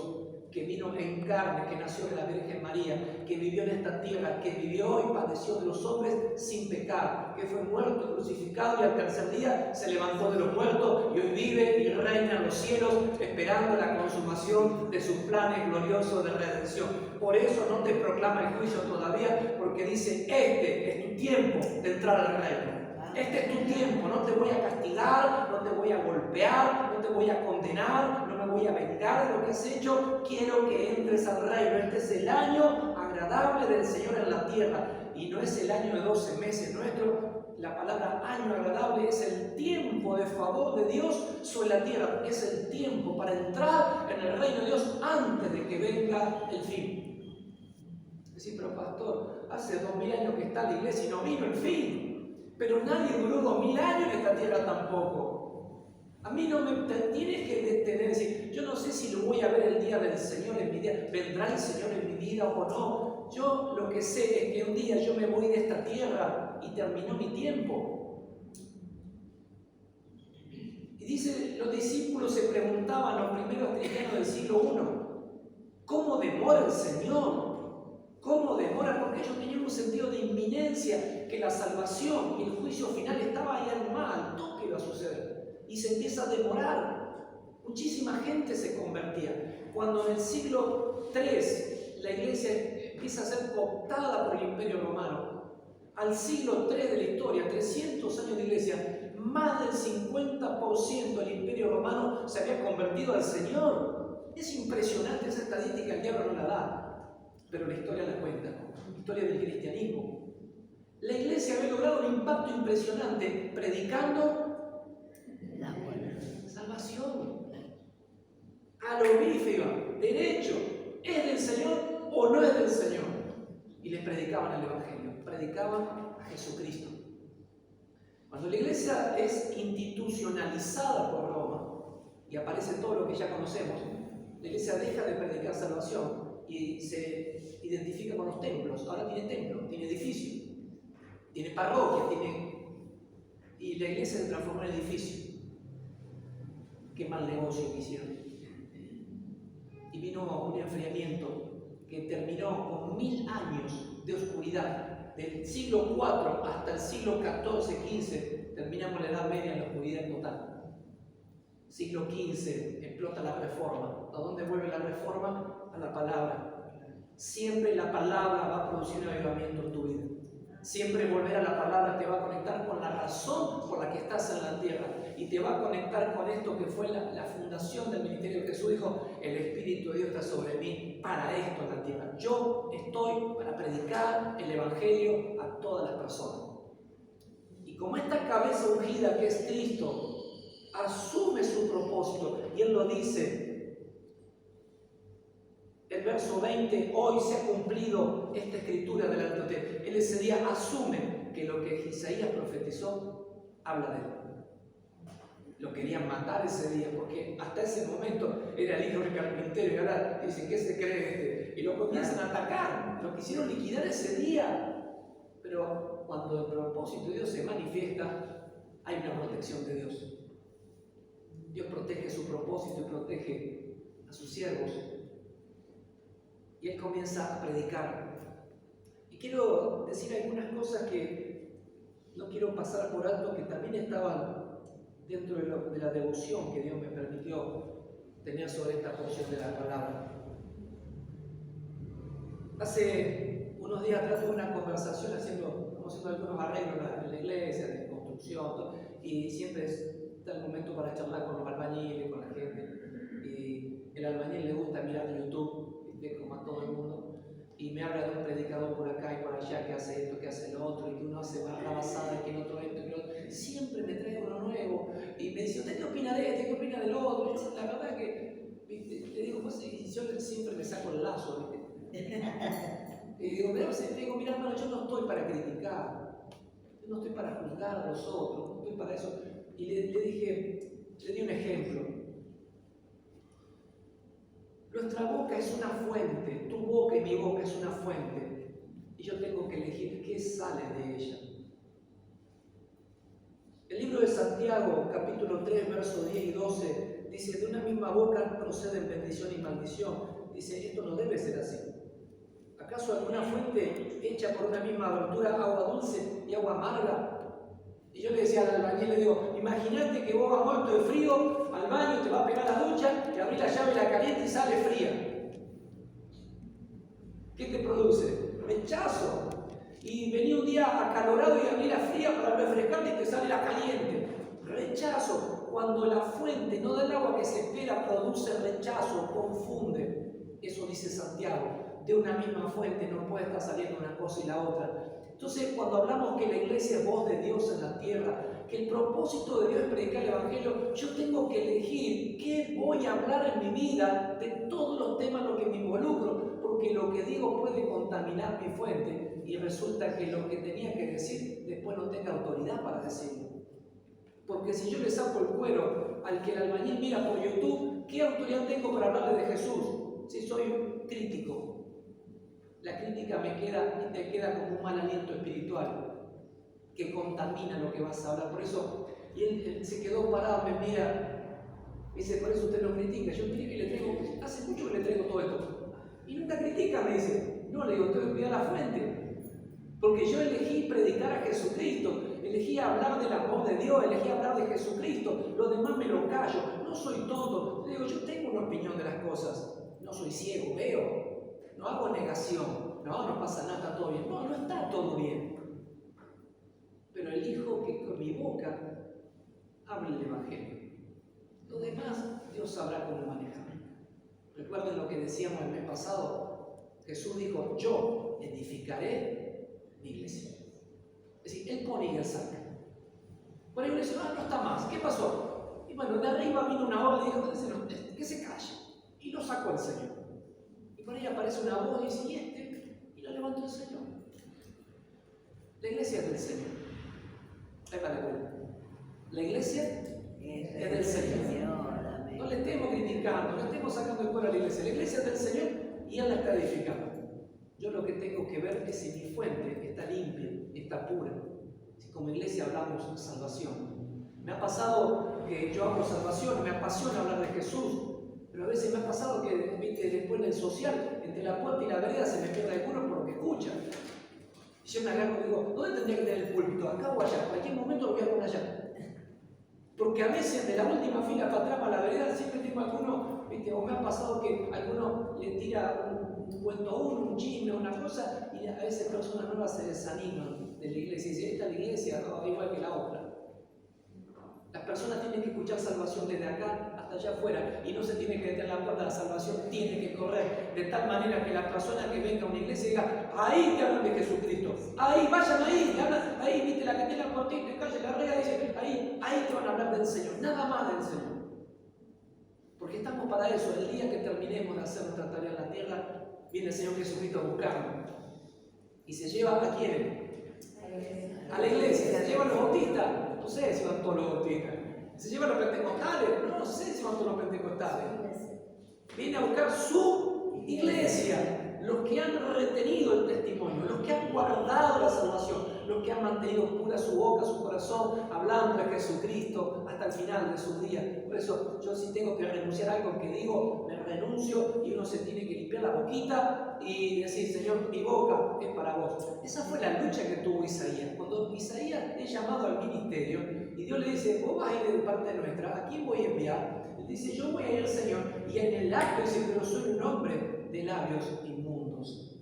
que vino en carne, que nació de la Virgen María, que vivió en esta tierra, que vivió y padeció de los hombres sin pecar, que fue muerto, crucificado y al tercer día se levantó de los muertos y hoy vive y reina en los cielos, esperando la consumación de sus planes gloriosos de redención. Por eso no te proclama el juicio todavía, porque dice, este es tu tiempo de entrar al reino. Este es tu tiempo, no te voy a castigar, no te voy a golpear, no te voy a condenar, no me voy a vengar de lo que has hecho, quiero que entres al reino. Este es el año agradable del Señor en la tierra y no es el año de 12 meses nuestro. La palabra año agradable es el tiempo de favor de Dios sobre la tierra, es el tiempo para entrar en el reino de Dios antes de que venga el fin. Sí, pero pastor, hace 2000 años que está la iglesia y no vino el fin. Pero nadie duró 2000 años en esta tierra tampoco. A mí no me tienes que detener, decir, yo no sé si lo voy a ver el día del Señor en mi vida, vendrá el Señor en mi vida o no. Yo lo que sé es que un día yo me voy de esta tierra y terminó mi tiempo. Y dice, los discípulos se preguntaban, los primeros cristianos del siglo I, ¿cómo demora el Señor? ¿Cómo demora? Porque ellos tenían un sentido de inminencia, que la salvación y el juicio final estaba ahí al toque iba a suceder. Y se empieza a demorar. Muchísima gente se convertía. Cuando en el siglo III la iglesia empieza a ser cooptada por el Imperio Romano, al siglo III de la historia, 300 años de iglesia, más del 50% del Imperio Romano se había convertido al Señor. Es impresionante esa estadística, el diablo no la da. Pero la historia la cuenta, la historia del cristianismo. La iglesia había logrado un impacto impresionante predicando la buena salvación. A lo bife iban, derecho, ¿es del Señor o no es del Señor? Y les predicaban el Evangelio, predicaban a Jesucristo. Cuando la iglesia es institucionalizada por Roma y aparece todo lo que ya conocemos, la iglesia deja de predicar salvación y se identifica con los templos. Ahora tiene templo, tiene edificio, tiene parroquia, y la iglesia se transformó en edificio. Qué mal negocio que hicieron. Y vino un enfriamiento que terminó con 1000 años de oscuridad. Del siglo IV hasta el siglo XIV, XV, terminamos la Edad Media en la oscuridad total. siglo XV, explota la Reforma. ¿A dónde vuelve la Reforma? A la palabra. Siempre la palabra va a producir un avivamiento en tu vida. Siempre volver a la palabra te va a conectar con la razón por la que estás en la tierra y te va a conectar con esto que fue la fundación del ministerio. Jesús dijo: el Espíritu de Dios está sobre mí para esto en la tierra. Yo estoy para predicar el Evangelio a todas las personas. Y como esta cabeza ungida que es Cristo asume su propósito, y Él lo dice, el verso 20: hoy se ha cumplido esta escritura delante de usted. Él ese día asume que lo que Isaías profetizó habla de él. Lo querían matar ese día porque hasta ese momento era el hijo del carpintero, y ahora dicen: ¿qué se cree este? Y lo comienzan a atacar. Lo quisieron liquidar ese día. Pero cuando el propósito de Dios se manifiesta, hay una protección de Dios. Dios protege su propósito y protege a sus siervos. Y Él comienza a predicar. Y quiero decir algunas cosas que no quiero pasar por alto, que también estaban dentro de la devoción que Dios me permitió tener sobre esta porción de la palabra. Hace unos días atrás tuve una conversación estamos haciendo algunos arreglos en la iglesia, de construcción, todo, y siempre está el momento para charlar con los albañiles, con la gente. Y el albañil le gusta mirar YouTube, como a todo el mundo, y me habla de un predicador por acá y por allá que hace esto, que hace lo otro, y que uno hace barra basada, y que el otro esto, y que el otro. Siempre me trae uno nuevo y me dice: ¿usted qué opina de este? ¿Qué opina del otro? Y yo, la verdad que le digo: pues yo siempre me saco el lazo, ¿viste? Y digo: mira, hermano, yo no estoy para criticar, yo no estoy para juzgar a los otros, no estoy para eso. Y le di un ejemplo. Nuestra boca es una fuente, tu boca y mi boca es una fuente, y yo tengo que elegir qué sale de ella. El libro de Santiago, capítulo 3, versos 10 y 12, dice: de una misma boca proceden bendición y maldición. Dice: esto no debe ser así. ¿Acaso alguna fuente hecha por una misma abertura, agua dulce y agua amarga? Y yo le decía al albañil, le digo: imagínate que vos vas muerto de frío al baño, te vas a pegar la ducha, te abrís la llave, la caliente y sale fría. ¿Qué te produce? Rechazo. Y venía un día acalorado y abrí la fría para refrescarte y te sale la caliente. Rechazo. Cuando la fuente, no del agua que se espera, produce rechazo, confunde. Eso dice Santiago. De una misma fuente no puede estar saliendo una cosa y la otra. Entonces, cuando hablamos que la iglesia es voz de Dios en la tierra, que el propósito de Dios es predicar el Evangelio, yo tengo que elegir qué voy a hablar en mi vida de todos los temas en los que me involucro, porque lo que digo puede contaminar mi fuente y resulta que lo que tenía que decir después no tenga autoridad para decirlo. Porque si yo le saco el cuero al que el albañil mira por YouTube, ¿qué autoridad tengo para hablarle de Jesús si soy crítico? La crítica me queda como un mal aliento espiritual que contamina lo que vas a hablar. Por eso, y él se quedó parado, me mira, me dice: por eso usted no critica. Yo le traigo, hace mucho que le traigo todo esto. Y nunca critica, me dice. No, le digo: tengo que cuidar la fuente. Porque yo elegí predicar a Jesucristo, elegí hablar del amor de Dios, elegí hablar de Jesucristo. Lo demás me lo callo, no soy tonto. Le digo: yo tengo una opinión de las cosas. No soy ciego, veo. No hago negación, no pasa nada, está todo bien. No está todo bien. Pero elijo que con mi boca hable el Evangelio. Lo demás, Dios sabrá cómo manejar. Recuerden lo que decíamos el mes pasado. Jesús dijo: yo edificaré mi iglesia. Es decir, Él pone y Él saca. Por ahí uno dice: no está más. ¿Qué pasó? Y bueno, de arriba vino una orden y dijo: que se calle. Y lo sacó el Señor. Por ahí aparece una voz y dice: ¿y este? Y lo levantó el Señor. La iglesia es del Señor. Ahí va de vuelta. La iglesia es del Señor. No le estemos criticando, no estemos sacando de fuera a la iglesia. La iglesia es del Señor y Él la está edificando. Yo lo que tengo que ver es si mi fuente está limpia, está pura. Si como iglesia hablamos de salvación. Me ha pasado que yo hablo salvación, me apasiona hablar de Jesús. Pero a veces me ha pasado que después en el social, entre la puerta y la vereda, se me pierde alguno por lo que escucha. Y yo me agarro y digo: ¿dónde tendría que tener el púlpito? ¿Acá o allá? En cualquier momento lo voy a poner allá. Porque a veces de la última fila para atrás, para la vereda, siempre tengo alguno, ¿viste? O me ha pasado que alguno le tira un cuento a uno, un chisme, una cosa, y a veces personas nuevas se desaniman de la iglesia y dicen, esta es la iglesia, no, igual que la otra. Las personas tienen que escuchar salvación desde acá hasta allá afuera y no se tiene que meter en la puerta, la salvación tiene que correr de tal manera que la persona que venga a una iglesia diga, ahí te hablan de Jesucristo, ahí, vayan ahí, ahí, viste la que tiene la puertita y calle la rega, dice, ahí te van a hablar del Señor, nada más del Señor. Porque estamos para eso, el día que terminemos de hacer nuestra tarea en la tierra, viene el Señor Jesucristo a buscarnos y se lleva a quién. A la iglesia, se llevan los bautistas, no sé si van todos los bautistas, se llevan los pentecostales, no sé si van todos los pentecostales. Viene a buscar su iglesia, los que han retenido el testimonio, los que han guardado la salvación, los que han mantenido pura su boca, su corazón, hablando de Jesucristo hasta el final de sus días. Por eso yo si tengo que renunciar a algo que digo, me renuncio y uno se tiene que limpiar la boquita y decir, Señor, mi boca es para vos. Esa fue la lucha que tuvo Isaías. Cuando Isaías es llamado al ministerio y Dios le dice, vos vas a ir de parte nuestra, ¿a quién voy a enviar? Él dice, yo voy a ir al Señor. Y en el acto dice, pero soy un hombre de labios inmundos.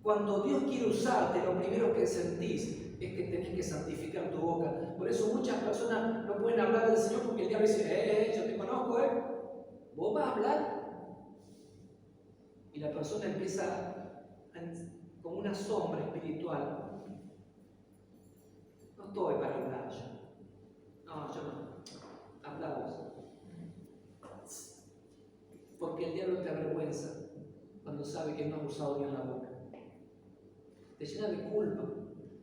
Cuando Dios quiere usarte, lo primero que sentís es que tenés que santificar tu boca. Por eso muchas personas no pueden hablar del Señor porque el diablo dice, yo te conozco, ¿vos vas a hablar? Y la persona empieza con una sombra espiritual. No estoy para hablar yo. No, yo no. Habla vos. Porque el diablo te avergüenza cuando sabe que no has usado bien la boca. Te llena de culpa.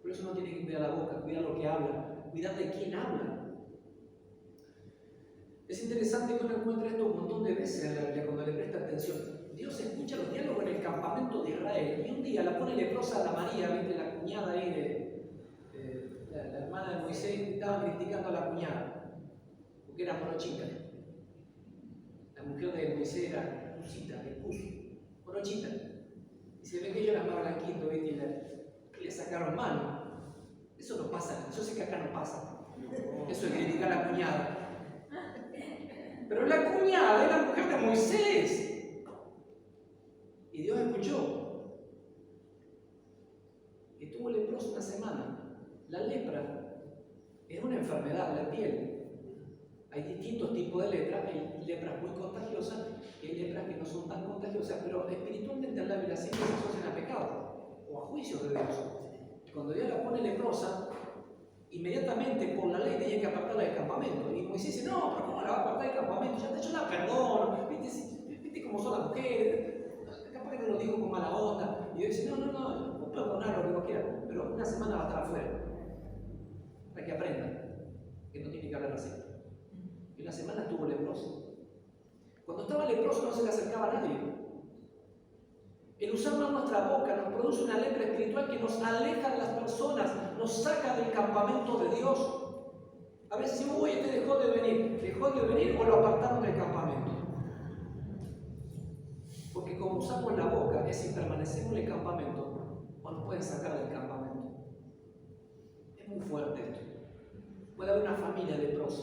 Por eso no tiene que cuidar la boca, cuidar lo que habla, cuidar de quién habla. Es interesante que uno encuentra esto un montón de veces en la Biblia cuando le presta atención. Dios escucha los diálogos en el campamento de Israel y un día la pone leprosa a la María, ¿viste? La cuñada ahí la hermana de Moisés, estaba criticando a la cuñada porque era morochita. La mujer de Moisés era Cusita, de Cus, morochita. Y se ve que ellos eran más blanquitos, ¿viste? Y le sacaron mano. Eso no pasa, yo sé que acá no pasa. Eso es criticar a la cuñada. Pero la cuñada era la mujer de Moisés. Y Dios escuchó. Estuvo leproso una semana. La lepra es una enfermedad de la piel. Hay distintos tipos de lepra. Hay lepras muy contagiosas y hay lepras que no son tan contagiosas, pero espiritualmente en la Biblia siempre se asocian a pecado o a juicio de Dios. Cuando Dios la pone leprosa, inmediatamente por la ley tenía que apartarla del campamento. Y Moisés dice, no, pero ¿cómo la va a apartar del campamento? Yo la perdono. ¿Viste cómo son las mujeres? Capaz que no lo digo con mala onda. Y Dios dice, no, vos perdonás lo que vos quieras, pero una semana va a estar afuera. Para que aprenda que no tiene que hablar así. Y una semana estuvo leproso. Cuando estaba leproso no se le acercaba a nadie. El usar mal nuestra boca nos produce una lepra espiritual que nos aleja de las personas, nos saca del campamento de Dios. A veces decimos, oye, este dejó de venir o lo apartaron del campamento. Porque como usamos la boca, es si permanecemos en el campamento o nos pueden sacar del campamento. Es muy fuerte esto. Puede haber una familia leprosa,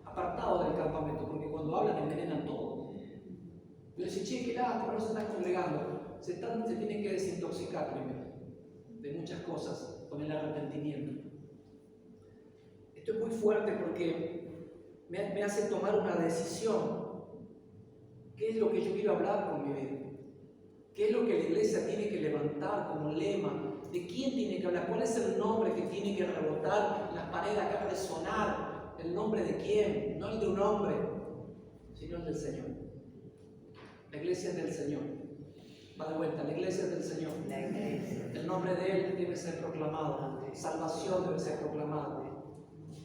apartado del campamento, porque cuando hablan envenenan todo. Y le dicen, che, qué lástima, no se están congregando. Se tienen que desintoxicar primero de muchas cosas con el arrepentimiento. Esto es muy fuerte porque me hace tomar una decisión. ¿Qué es lo que yo quiero hablar con mi vida? ¿Qué es lo que la iglesia tiene que levantar como lema? ¿De quién tiene que hablar? ¿Cuál es el nombre que tiene que rebotar en las paredes acá, resonar? ¿El nombre de quién? No el de un hombre, sino el del Señor. La iglesia es del Señor. Va de vuelta, la iglesia es del Señor. El nombre de Él debe ser proclamado. Salvación debe ser proclamada.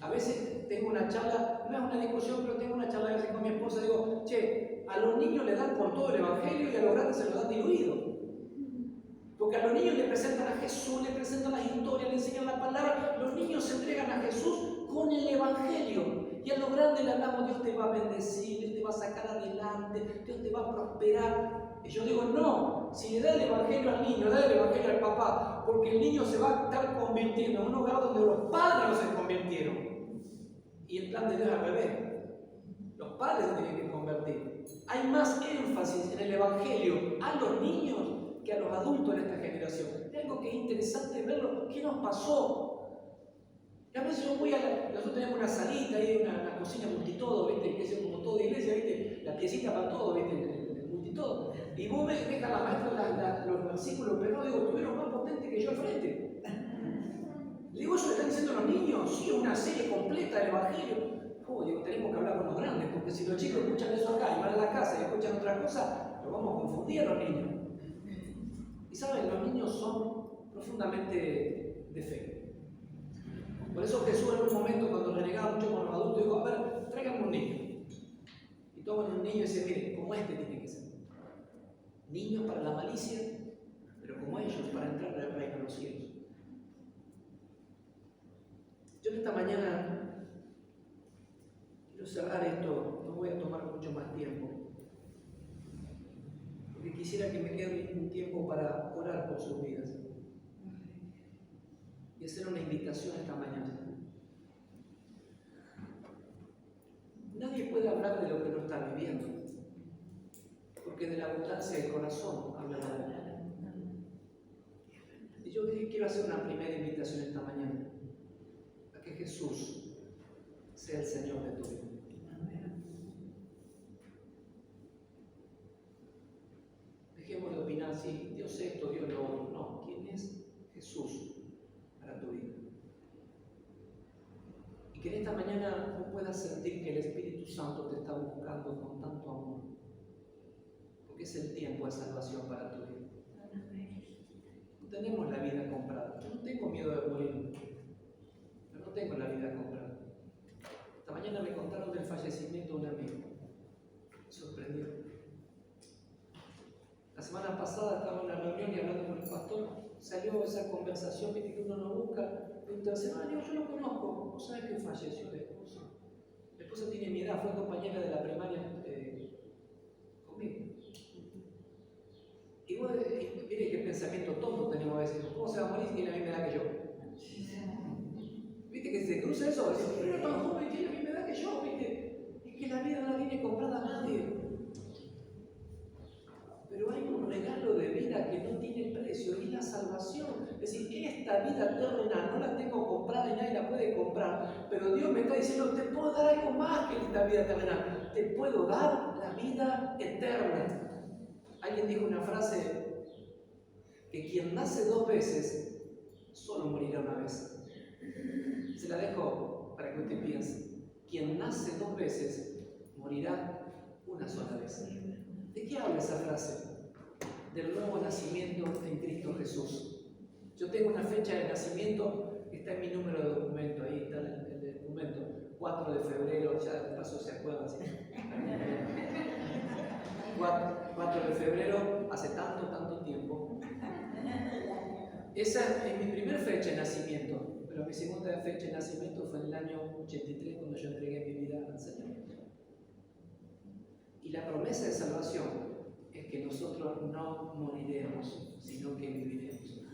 A veces tengo una charla, no es una discusión, pero tengo una charla a veces con mi esposa y digo, che, a los niños le dan con todo el evangelio y a los grandes se lo dan diluido. Porque a los niños le presentan a Jesús, le presentan las historias, le enseñan la palabra. Los niños se entregan a Jesús con el evangelio. Y a los grandes le hablamos, Dios te va a bendecir, Dios te va a sacar adelante, Dios te va a prosperar. Y yo digo, no, si le da el evangelio al niño, da el evangelio al papá, porque el niño se va a estar convirtiendo en un hogar donde los padres no se convirtieron. Y el plan de Dios es al revés. Los padres se tienen que convertir. Hay más énfasis en el Evangelio a los niños que a los adultos en esta generación. Es algo que es interesante verlo. ¿Qué nos pasó? Y a veces yo voy nosotros tenemos una salita ahí, una cocina multitodo, ¿viste? Que es como toda iglesia, ¿viste? La piecita para todo, ¿viste? El multitodo. Y vos ves a la maestra los versículos, pero no digo, tuvieron más potente que yo al frente. Le digo, ¿eso le están diciendo a los niños? Sí, una serie completa del Evangelio. Digo, tenemos que hablar con los grandes, porque si los chicos escuchan eso acá y van a la casa y escuchan otra cosa, los vamos a confundir a los niños. Y saben, los niños son profundamente de fe. Por eso Jesús en un momento, cuando renegaba mucho con los adultos, dijo, a ver, tráiganme un niño. Y toman un niño y dicen, miren, como este tiene que ser. Niños para la malicia, pero como ellos para entrar en el reino de los cielos. Yo en esta mañana quiero cerrar esto, no voy a tomar mucho más tiempo, porque quisiera que me quede un tiempo para orar por sus vidas y hacer una invitación esta mañana. Nadie puede hablar de lo que no está viviendo, porque de la abundancia del corazón habla la boca. Y yo quiero hacer una primera invitación esta mañana, a que Jesús sea el Señor de tu vida. Dejemos de opinar si Dios esto, Dios lo otro. No, ¿quién es Jesús para tu vida? Y que en esta mañana tú puedas sentir que el Espíritu Santo te está buscando con tanto amor. Porque es el tiempo de salvación para tu vida. No tenemos la vida comprada. Yo no tengo miedo de morir. Pero no tengo la vida comprada. Esta mañana me contaron del fallecimiento de un amigo. Me sorprendió. La semana pasada estaba en una reunión y hablando con el pastor, salió esa conversación que uno no busca. Entonces, yo lo conozco. ¿Vos sabés que falleció la esposa? La esposa tiene mi edad, fue compañera de la primaria conmigo. Y vos, mire qué pensamiento tonto tenemos a veces. ¿Cómo se va a morir si tiene la misma edad que yo? ¿Viste que se cruza eso? Pero era tan joven, tiene la misma edad que yo, ¿viste? Es que la vida no la tiene comprada a nadie. Pero hay un regalo de vida que no tiene precio, y la salvación. Es decir, esta vida terrenal no la tengo comprada y nadie la puede comprar, pero Dios me está diciendo, te puedo dar algo más que esta vida terrenal, te puedo dar la vida eterna. Alguien dijo una frase, que quien nace 2 veces, solo morirá una vez. Se la dejo para que usted piense. Quien nace 2 veces, morirá una sola vez. ¿De qué habla esa frase? Del nuevo nacimiento en Cristo Jesús. Yo tengo una fecha de nacimiento, está en mi número de documento, ahí está el documento, 4 de febrero, ya de paso se acuerda, ¿sí? 4 de febrero, hace tanto tiempo. Esa es mi primera fecha de nacimiento, pero mi segunda fecha de nacimiento fue en el año 83, cuando yo entregué mi vida al Señor. Y la promesa de salvación es que nosotros no moriremos, sino que viviremos.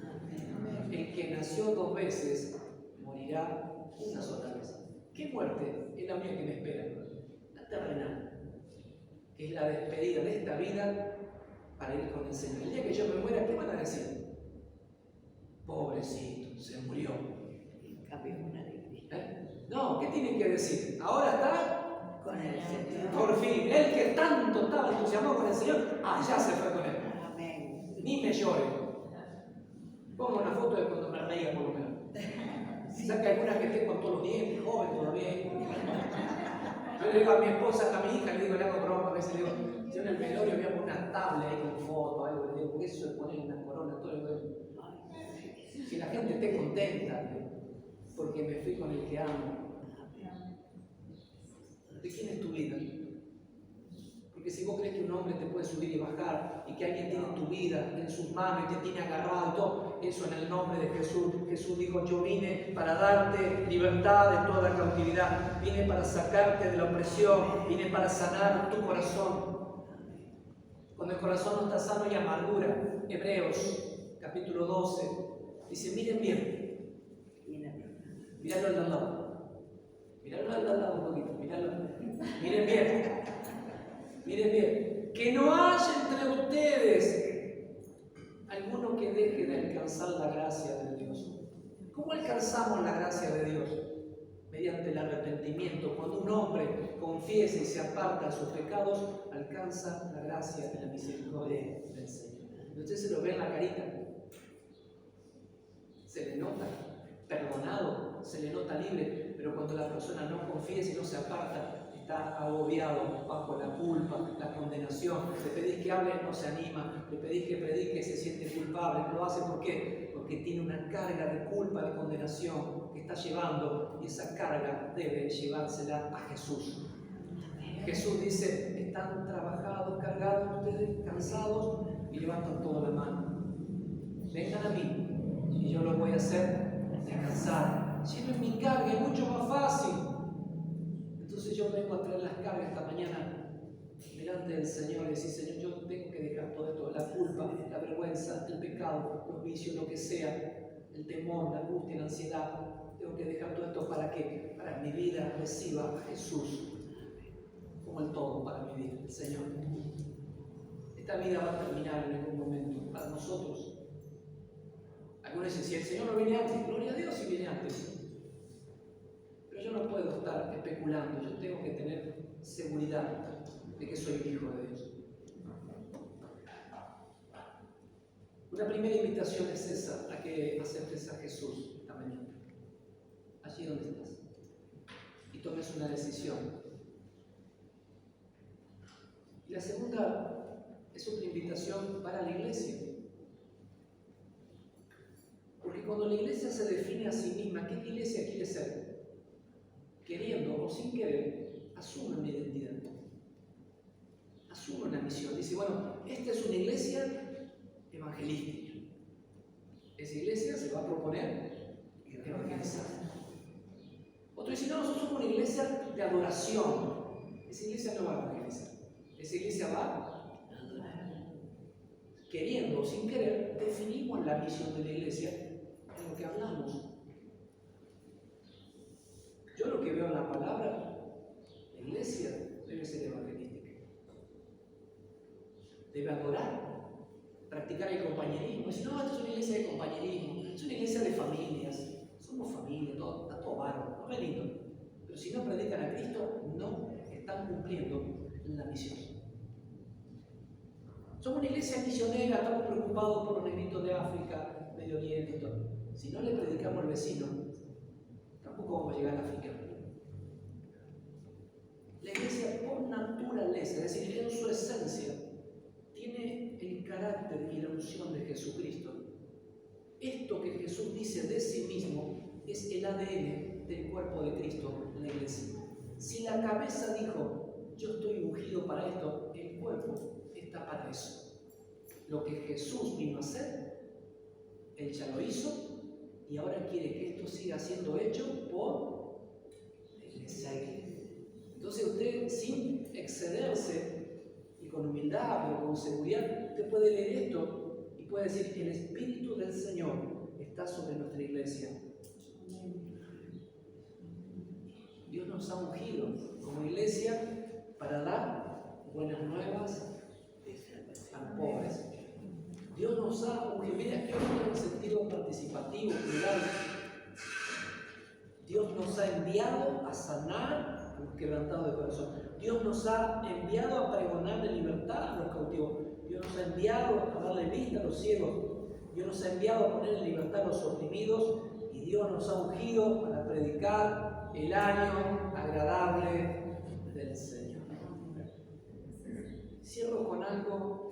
El que nació 2 veces, morirá una sola vez. ¿Qué muerte es la mía que me espera? La terrenal, que es la despedida de esta vida para ir con el Señor. El día que yo me muera, ¿qué van a decir? Pobrecito, se murió. No, ¿qué tienen que decir? Ahora está con el Señor. Por fin, el que tanto estaba entusiasmado con el Señor, ya se fue con él. Amén. Ni me llore. Pongo una foto de cuando me reía, por lo menos. Saca algunas que tengo con todos los dientes, joven todavía. Yo le digo a mi esposa, a mi hija, le digo, le hago broma, a veces le digo, yo en el velorio voy a poner una tabla ahí con fotos, algo, le digo, porque eso es poner una corona, todo eso. Si la gente esté contenta, porque me fui con el que amo. ¿De quién es tu vida? Porque si vos crees que un hombre te puede subir y bajar y que alguien tiene tu vida en sus manos y te tiene agarrado y todo, eso en el nombre de Jesús. Jesús dijo, yo vine para darte libertad de toda cautividad, vine para sacarte de la opresión, vine para sanar tu corazón. Cuando el corazón no está sano hay amargura. Hebreos capítulo 12 dice, miren bien, míralo al lado. Miralo al lado un poquito, miralo. Miren bien. Miren bien. Que no haya entre ustedes alguno que deje de alcanzar la gracia de Dios. ¿Cómo alcanzamos la gracia de Dios? Mediante el arrepentimiento. Cuando un hombre confiesa y se aparta de sus pecados, alcanza la gracia y la misericordia del Señor. Y usted se lo ve en la carita. Se le nota perdonado, se le nota libre, pero cuando la persona no confiesa y no se aparta, está agobiado bajo la culpa, la condenación. Le pedís que hable, no se anima. Le pedís que predique, se siente culpable. No lo hace, ¿por qué? Porque tiene una carga de culpa, de condenación que está llevando, y esa carga debe llevársela a Jesús. Jesús dice: están trabajados, cargados ustedes, cansados, y levantan toda la mano. Vengan a mí y yo los voy a hacer descansar. Lleven mi carga, es mucho más fácil. Entonces yo vengo a traer las cargas esta mañana delante del Señor y decir: Señor, yo tengo que dejar todo esto, la culpa, la vergüenza, el pecado, los vicios, lo que sea, el temor, la angustia, la ansiedad. Tengo que dejar todo esto para que para mi vida reciba a Jesús como el todo para mi vida, el Señor. Esta vida va a terminar en algún momento para nosotros. Algunos dicen: si el Señor no viene antes, gloria a Dios si viene antes. Pero yo no puedo estar especulando, yo tengo que tener seguridad de que soy hijo de Dios. Una primera invitación es esa, a que aceptes a Jesús esta mañana, allí donde estás, y tomes una decisión. Y la segunda es otra invitación para la iglesia. Porque cuando la iglesia se define a sí misma, ¿qué iglesia quiere ser? Queriendo o sin querer, asume una identidad, asume una misión. Dice: bueno, esta es una iglesia evangelística. Esa iglesia se va a proponer evangelizar. Otro dice: no, nosotros somos una iglesia de adoración. Esa iglesia no va a evangelizar. Esa iglesia va a adorar. Queriendo o sin querer, definimos la misión de la iglesia en lo que hablamos. Yo lo que veo en la palabra, la iglesia debe ser evangelística. Debe adorar, practicar el compañerismo. Si no, esto es una iglesia de compañerismo, es una iglesia de familias. Somos familia, está todo bárbaro, no es lindo. Pero si no predican a Cristo, no están cumpliendo la misión. Somos una iglesia misionera, estamos preocupados por los negritos de África, Medio Oriente y todo. Si no le predicamos al vecino, tampoco vamos a llegar a África. La iglesia por naturaleza, es decir, en su esencia, tiene el carácter y la unción de Jesucristo. Esto que Jesús dice de sí mismo es el ADN del cuerpo de Cristo, la iglesia. Si la cabeza dijo: yo estoy ungido para esto, el cuerpo está para eso. Lo que Jesús vino a hacer, Él ya lo hizo, y ahora quiere que esto siga siendo hecho por la iglesia. Entonces usted, sin excederse y con humildad, pero con seguridad, usted puede leer esto y puede decir: el Espíritu del Señor está sobre nuestra iglesia. Dios nos ha ungido como iglesia para dar buenas nuevas a los pobres. Dios nos ha ungido, mira, yo en el sentido participativo, plural. Dios nos ha enviado a sanar a los quebrantados de corazón. Dios nos ha enviado a pregonar de libertad a los cautivos. Dios nos ha enviado a darle vista a los ciegos. Dios nos ha enviado a poner en libertad a los oprimidos. Y Dios nos ha ungido para predicar el año agradable del Señor. Cierro con algo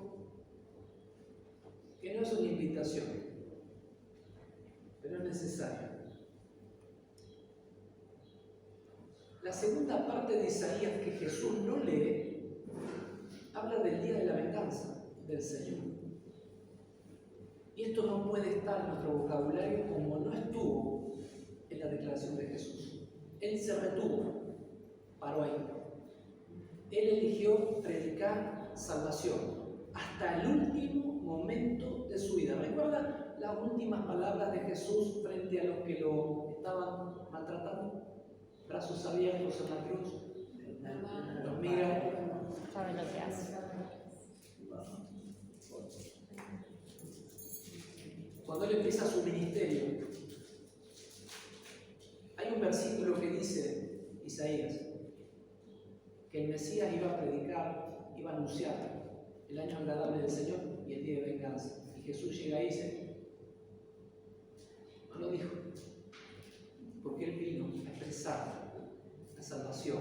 que no es una invitación, pero es necesario. La segunda parte de Isaías que Jesús no lee habla del día de la venganza del Señor. Y esto no puede estar en nuestro vocabulario como no estuvo en la declaración de Jesús. Él se retuvo, paró ahí. Él eligió predicar salvación hasta el último momento de su vida. ¿Recuerda las últimas palabras de Jesús frente a los que lo estaban maltratando? brazos abiertos en la cruz, nos mira. Saben lo que hacen. Cuando Él empieza su ministerio, hay un versículo que dice Isaías, que el Mesías iba a predicar, iba a anunciar el año agradable del Señor y el día de venganza. Y Jesús llega y dice, no lo dijo, porque Él vino a expresar la salvación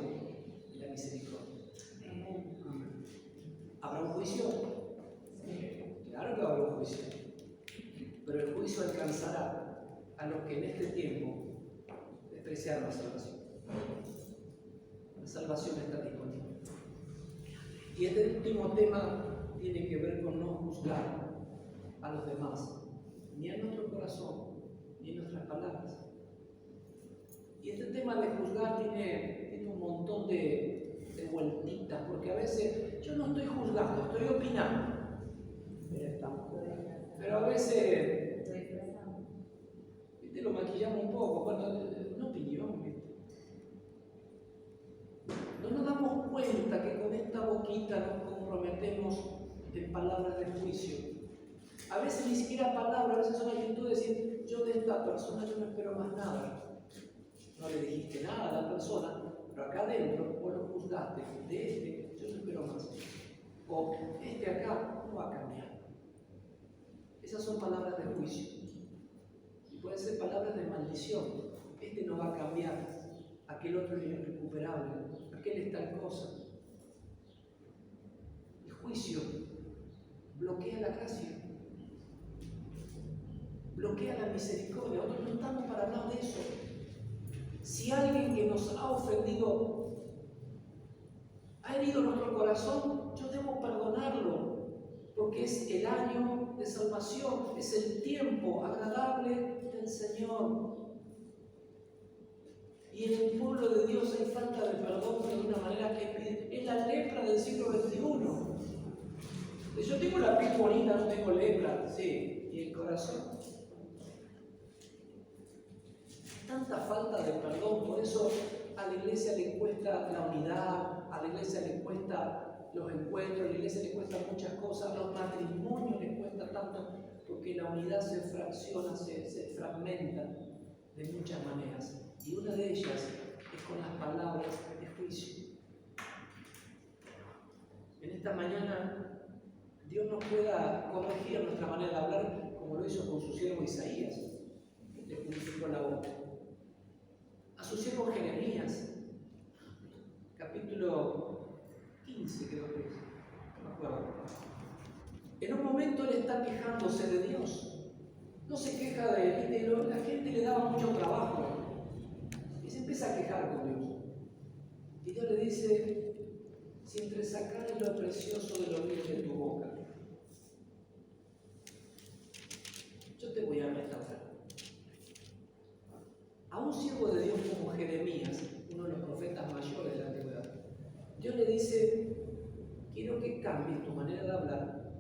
y la misericordia. ¿Habrá un juicio? Claro que va a haber un juicio. Pero el juicio alcanzará a los que en este tiempo despreciaron la salvación. La salvación está disponible. Y este último tema tiene que ver con no juzgar a los demás, ni en nuestro corazón, ni en nuestras palabras. Y este tema de juzgar tiene un montón de vueltitas, porque a veces yo no estoy juzgando, estoy opinando. Pero a veces lo maquillamos un poco, bueno, una opinión. No nos damos cuenta que con esta boquita nos comprometemos en palabras de juicio. A veces ni siquiera palabras, a veces son actitudes de decir, yo de esta persona yo no espero más nada. No le dijiste nada a la persona, pero acá adentro vos lo juzgaste. De este yo no espero más. O este acá no va a cambiar. Esas son palabras de juicio. Y pueden ser palabras de maldición. Este no va a cambiar. Aquel otro es irrecuperable. Aquel es tal cosa. El juicio bloquea la gracia. Bloquea la misericordia. Nosotros no estamos para hablar de eso. Si alguien que nos ha ofendido ha herido nuestro corazón, yo debo perdonarlo. Porque es el año de salvación, es el tiempo agradable del Señor. Y en el pueblo de Dios hay falta de perdón de una manera que es la lepra del siglo XXI. Yo tengo la piel bonita, no tengo lepra, sí, y el corazón. Tanta falta de perdón, por eso a la iglesia le cuesta la unidad, a la iglesia le cuesta los encuentros, a la iglesia le cuesta muchas cosas, a los matrimonios les cuesta tanto, porque la unidad se fracciona, se fragmenta de muchas maneras. Y una de ellas es con las palabras de juicio. En esta mañana, Dios nos pueda corregir nuestra manera de hablar, como lo hizo con su siervo Isaías, que le purificó la boca. A su siervo Jeremías, capítulo 15 creo que es, no me acuerdo. En un momento él está quejándose de Dios. No se queja de él, la gente le daba mucho trabajo. Y se empieza a quejar con Dios. Y Dios le dice, si entresacares lo precioso de los bienes de tu boca, yo te voy a restaurar. A un siervo de Dios como Jeremías, uno de los profetas mayores de la antigüedad, Dios le dice, quiero que cambies tu manera de hablar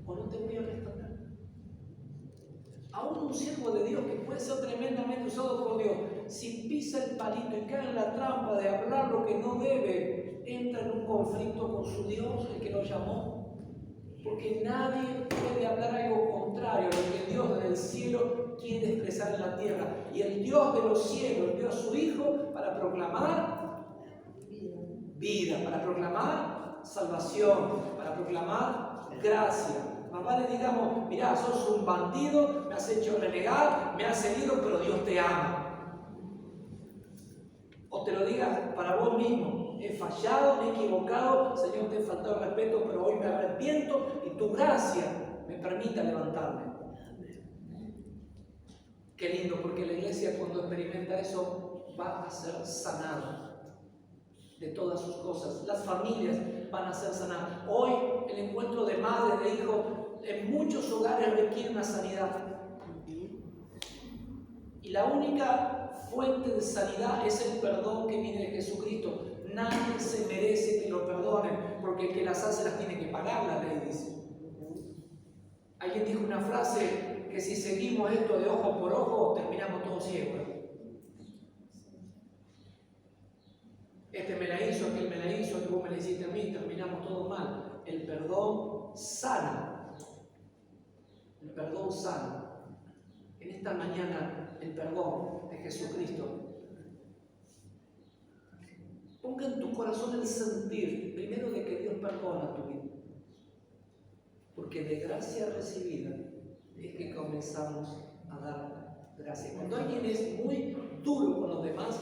o no te voy a restaurar. Aún un siervo de Dios que puede ser tremendamente usado por Dios, si pisa el palito y cae en la trampa de hablar lo que no debe, entra en un conflicto con su Dios, el que lo llamó. Porque nadie puede hablar algo contrario a lo que Dios del cielo quiere expresar en la tierra. Y el Dios de los cielos envió a su Hijo para proclamar vida, para proclamar salvación, para proclamar gracia. Más vale digamos, mirá, sos un bandido, me has hecho renegar, me has herido, pero Dios te ama. O te lo digas para vos mismo, he fallado, me he equivocado, Señor, te he faltado el respeto, pero hoy me arrepiento y tu gracia me permita levantarme. Qué lindo, porque la iglesia cuando experimenta eso va a ser sanada de todas sus cosas. Las familias van a ser sanadas. Hoy el encuentro de madre, de hijo, en muchos hogares requiere una sanidad. Y la única fuente de sanidad es el perdón que viene de Jesucristo. Nadie se merece que lo perdonen, porque el que las hace las tiene que pagar, la ley dice. Alguien dijo una frase que si seguimos esto de ojo por ojo, terminamos todos ciegos. el perdón sana. El perdón sana. En esta mañana, el perdón de Jesucristo. Ponga en tu corazón el sentir, primero, de que Dios perdona tu vida. Porque de gracia recibida es que comenzamos a dar gracias. Cuando alguien es muy duro con los demás,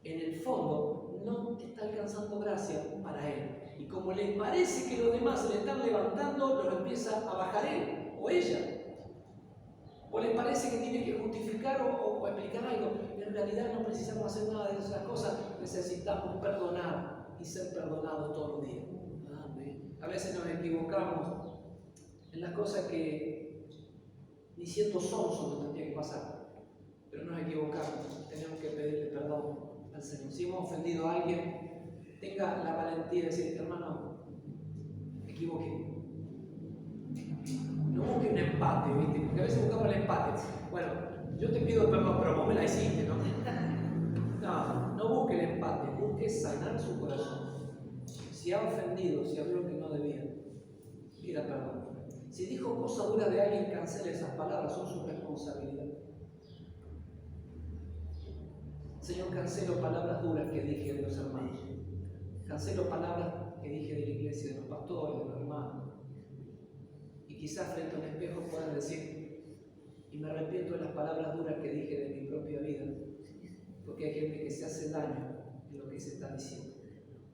en el fondo no está alcanzando gracia para él. Y como le parece que los demás se le están levantando, los empieza a bajar él o ella. O le parece que tiene que justificar o explicar algo. En realidad no precisamos hacer nada de esas cosas. Necesitamos perdonar y ser perdonados todos los días. Amén. A veces nos equivocamos en las cosas que ni siendo sonsos nos tendría que pasar. Pero nos equivocamos. Tenemos que pedirle perdón al Señor. Si hemos ofendido a alguien, tenga la valentía de decir, hermano, me equivoqué. No busque un empate, ¿viste? Porque a veces buscamos el empate. Bueno, yo te pido perdón, pero vos me la hiciste, ¿no? No busque el empate, busque sanar su corazón. Si ha ofendido, si habló que no debía, pida perdón. Si dijo cosas duras de alguien, cancele esas palabras, son su responsabilidad. Señor, cancelo palabras duras que dije de los hermanos. Cancelo palabras que dije de la iglesia, de los pastores, de los hermanos. Y quizás frente a un espejo puedan decir, y me arrepiento de las palabras duras que dije de mi propia vida, porque hay gente que se hace daño de lo que se está diciendo.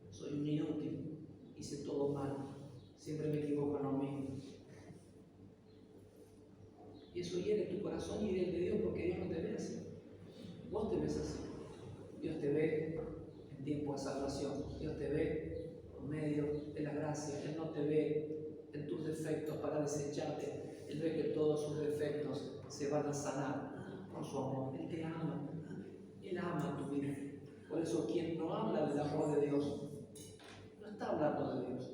Soy un inútil, hice todo mal, siempre me equivoco en lo mismo. Y eso hiere tu corazón y hiere el de Dios, porque Dios no te ve así. Vos te ves así. Dios te ve en tiempo de salvación. Dios te ve por medio de la gracia. Él no te ve en tus defectos para desecharte. Él ve que todos sus defectos se van a sanar por su amor. Él te ama. Él ama tu vida. Por eso quien no habla del amor de Dios, no está hablando de Dios.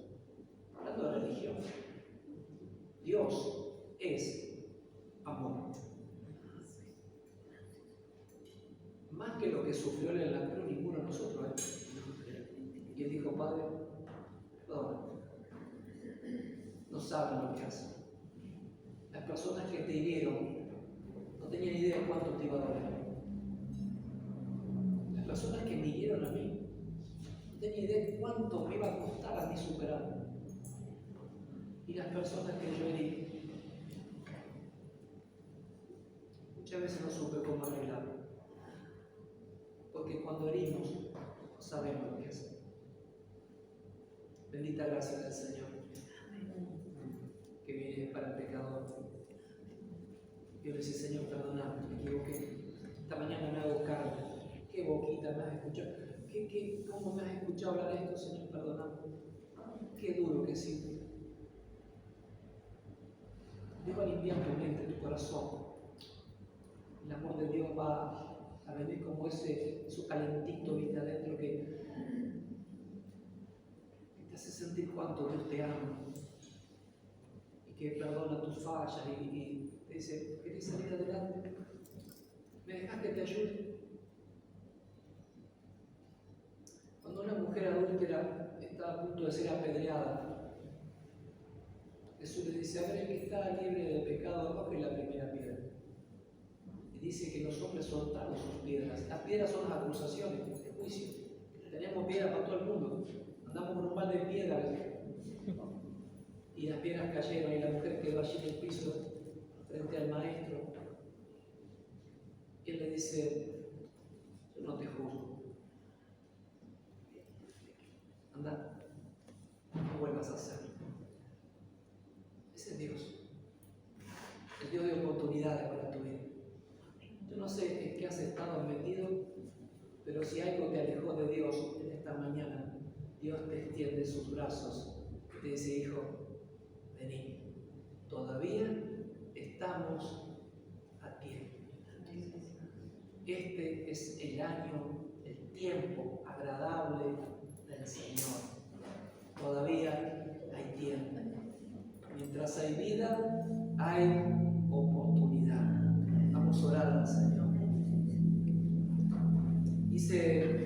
Está hablando de religión. Dios es amor. Más que lo que sufrió él en la cruz, ninguno de nosotros. Y él dijo, Padre, perdona. No saben lo que hacen. Las personas que te hirieron no tenían idea de cuánto te iba a doler. Las personas que me hirieron a mí no tenían idea de cuánto me iba a costar a mí superar. Y las personas que yo herí, muchas veces no supe cómo arreglarlo. Porque cuando herimos, no sabemos lo que hacer. Bendita gracia del Señor, que viene para el pecador. Yo le decía, Señor, perdóname, me equivoqué. Esta mañana me hago cargo. Qué boquita me has escuchado. ¿Cómo me has escuchado hablar esto, Señor? Perdóname. Qué duro que sí. Dios va a limpiar tu mente, tu corazón. El amor de Dios va a venir como su calentito, ¿viste? Adentro que te hace sentir cuánto Dios te ama y que perdona tus fallas y te dice, ¿querés salir adelante? ¿Me dejas que te ayude? Cuando una mujer adúltera está a punto de ser apedreada, Jesús le dice, a ver, el que está libre de pecado, arroje la primera piedra. Y dice que los hombres soltaron sus piedras. Las piedras son las acusaciones de juicio. Tenemos piedras para todo el mundo. Andamos con un balde de piedras. Y las piedras cayeron y la mujer quedó allí en el piso frente al maestro. Y él le dice, yo no te juzgo. Anda, no vuelvas a hacerlo. Ese es Dios. El Dios de oportunidades para tu vida. Yo no sé en qué has estado metido, pero si algo te alejó de Dios en esta mañana, Dios te extiende sus brazos y te dice, hijo, vení. Todavía estamos a tiempo. Este es el año, el tiempo agradable del Señor. Todavía hay tiempo. Mientras hay vida, hay oportunidad. Vamos a orar al Señor. Hice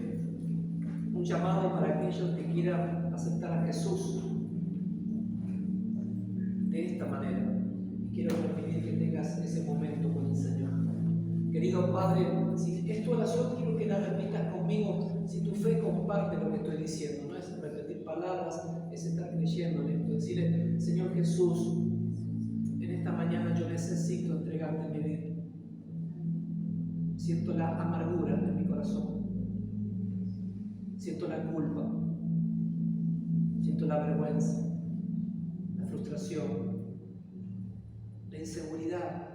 un llamado para aquellos que quieran aceptar a Jesús Querido Padre, si es tu oración, quiero que la repitas conmigo. Si tu fe comparte lo que estoy diciendo, no es repetir palabras, es estar creyendo en esto. Decirle, Señor Jesús, en esta mañana yo necesito entregarte mi vida. Siento la amargura en mi corazón. Siento la culpa. Siento la vergüenza, la frustración, la inseguridad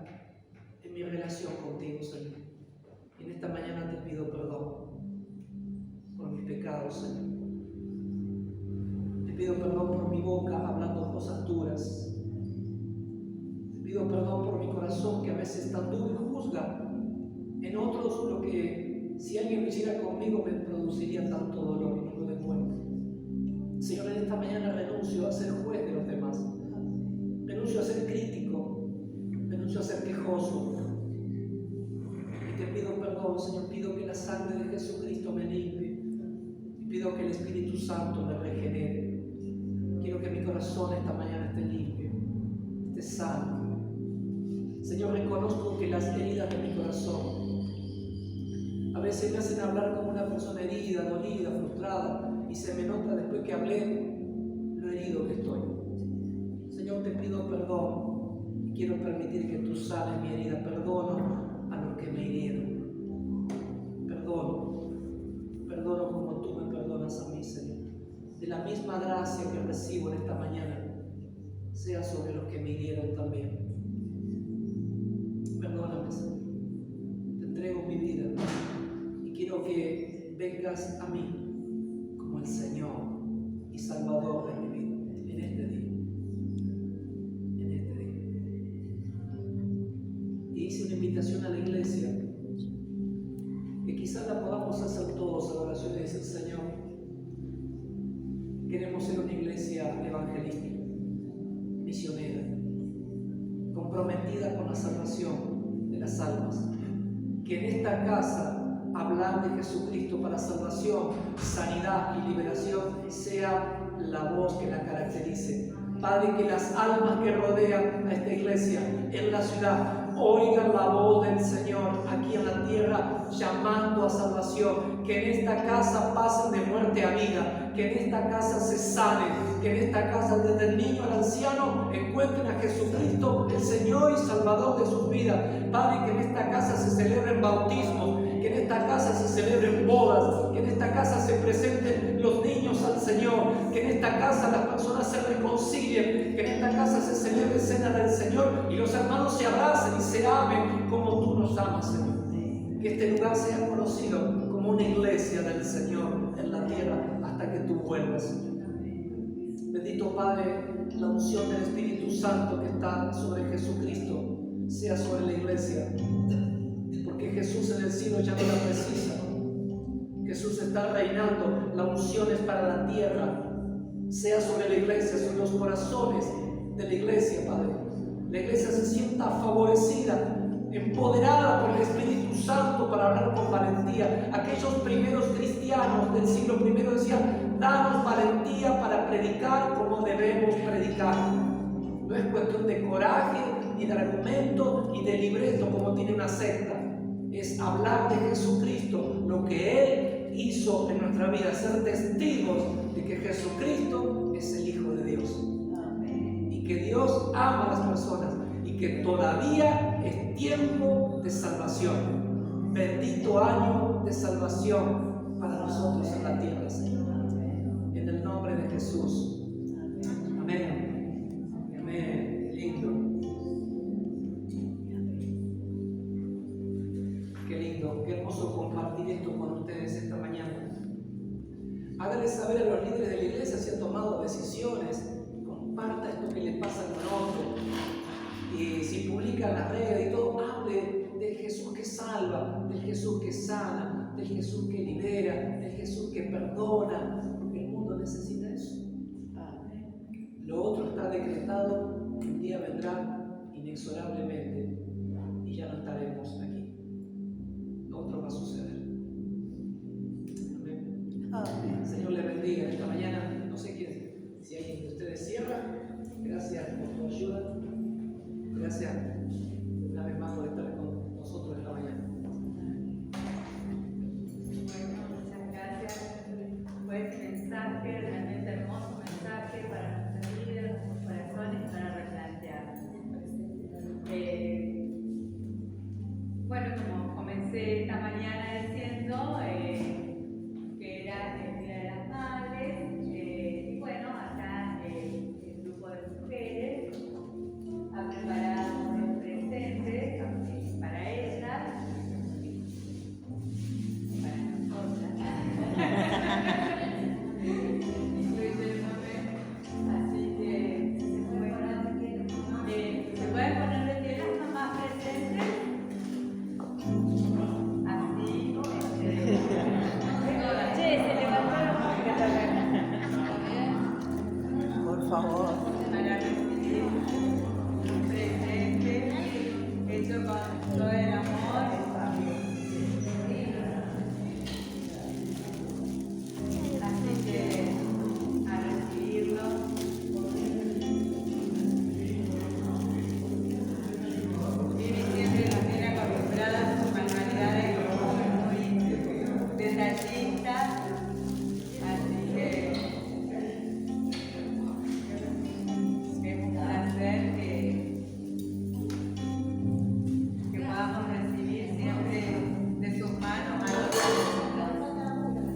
en mi relación contigo, Señor. Y en esta mañana te pido perdón por mis pecados, Señor. Te pido perdón por mi boca hablando cosas duras. Te pido perdón por mi corazón que a veces está duro y juzga en otros lo que si alguien lo hiciera conmigo me produciría tanto dolor y no lo doy cuenta. Señor, en esta mañana renuncio a ser juez de los demás. Renuncio a ser crítico. Renuncio a ser quejoso. Y te pido perdón, Señor. Pido que la sangre de Jesucristo me limpie. Y pido que el Espíritu Santo me regenere. Quiero que mi corazón esta mañana esté limpio, esté sano. Señor, reconozco que las heridas de mi corazón a veces me hacen hablar como una persona herida, dolida, frustrada, y se me nota después que hablé lo herido que estoy. Señor, te pido perdón y quiero permitir que tú sanes mi herida. Perdono a los que me hirieron. Perdono como tú me perdonas a mí, Señor. De la misma gracia que recibo en esta mañana, sea sobre los que me hirieron también. Perdóname, Señor. Te entrego mi vida y quiero que vengas a mí como el Señor y Salvador de mi vida en este día. Y hice una invitación a la iglesia que quizás la podamos hacer todos a la oración y decir, Señor, queremos ser una iglesia evangelística, misionera, comprometida con la salvación de las almas. Que en esta casa hablar de Jesucristo para salvación, sanidad y liberación sea la voz que la caracterice. Padre, que las almas que rodean a esta iglesia en la ciudad oigan la voz del Señor aquí en la tierra llamando a salvación. Que en esta casa pasen de muerte a vida. Que en esta casa se sanen. Que en esta casa desde el niño al anciano encuentren a Jesucristo, el Señor y Salvador de sus vidas. Padre, que en esta casa se celebren bautismos. Que en esta casa se celebren bodas, que en esta casa se presenten los niños al Señor, que en esta casa las personas se reconcilien, que en esta casa se celebre cena del Señor y los hermanos se abracen y se amen como tú nos amas, Señor. Que este lugar sea conocido como una iglesia del Señor en la tierra hasta que tú vuelvas, Señor. Bendito Padre, la unción del Espíritu Santo que está sobre Jesucristo sea sobre la iglesia. Porque Jesús en el cielo ya no la precisa. Jesús está reinando, la unción es para la tierra. Sea sobre la iglesia, sobre los corazones de la iglesia, Padre. La iglesia se sienta favorecida, empoderada por el Espíritu Santo para hablar con valentía. Aquellos primeros cristianos del siglo I decían, danos valentía para predicar como debemos predicar. No es cuestión de coraje, ni de argumento, ni de libreto como tiene una secta. Es hablar de Jesucristo, lo que Él hizo en nuestra vida, ser testigos de que Jesucristo es el Hijo de Dios. Amén. Y que Dios ama a las personas y que todavía es tiempo de salvación. Bendito año de salvación para nosotros en la tierra, Señor. En el nombre de Jesús. Amén. Amén. Lindo. Qué hermoso compartir esto con ustedes esta mañana. Háganle saber a los líderes de la iglesia si han tomado decisiones. Comparta esto que les pasa con otros. Y si publican las redes y todo, hable del Jesús que salva, del Jesús que sana, del Jesús que libera, del Jesús que perdona, porque el mundo necesita eso. Lo otro está decretado, un día vendrá inexorablemente y ya no estaremos aquí. Otro va a suceder. Amén. Amén. Señor le bendiga esta mañana. No sé quién, si alguien de ustedes cierra. Gracias por tu ayuda. Gracias una vez más por estar con nosotros esta mañana.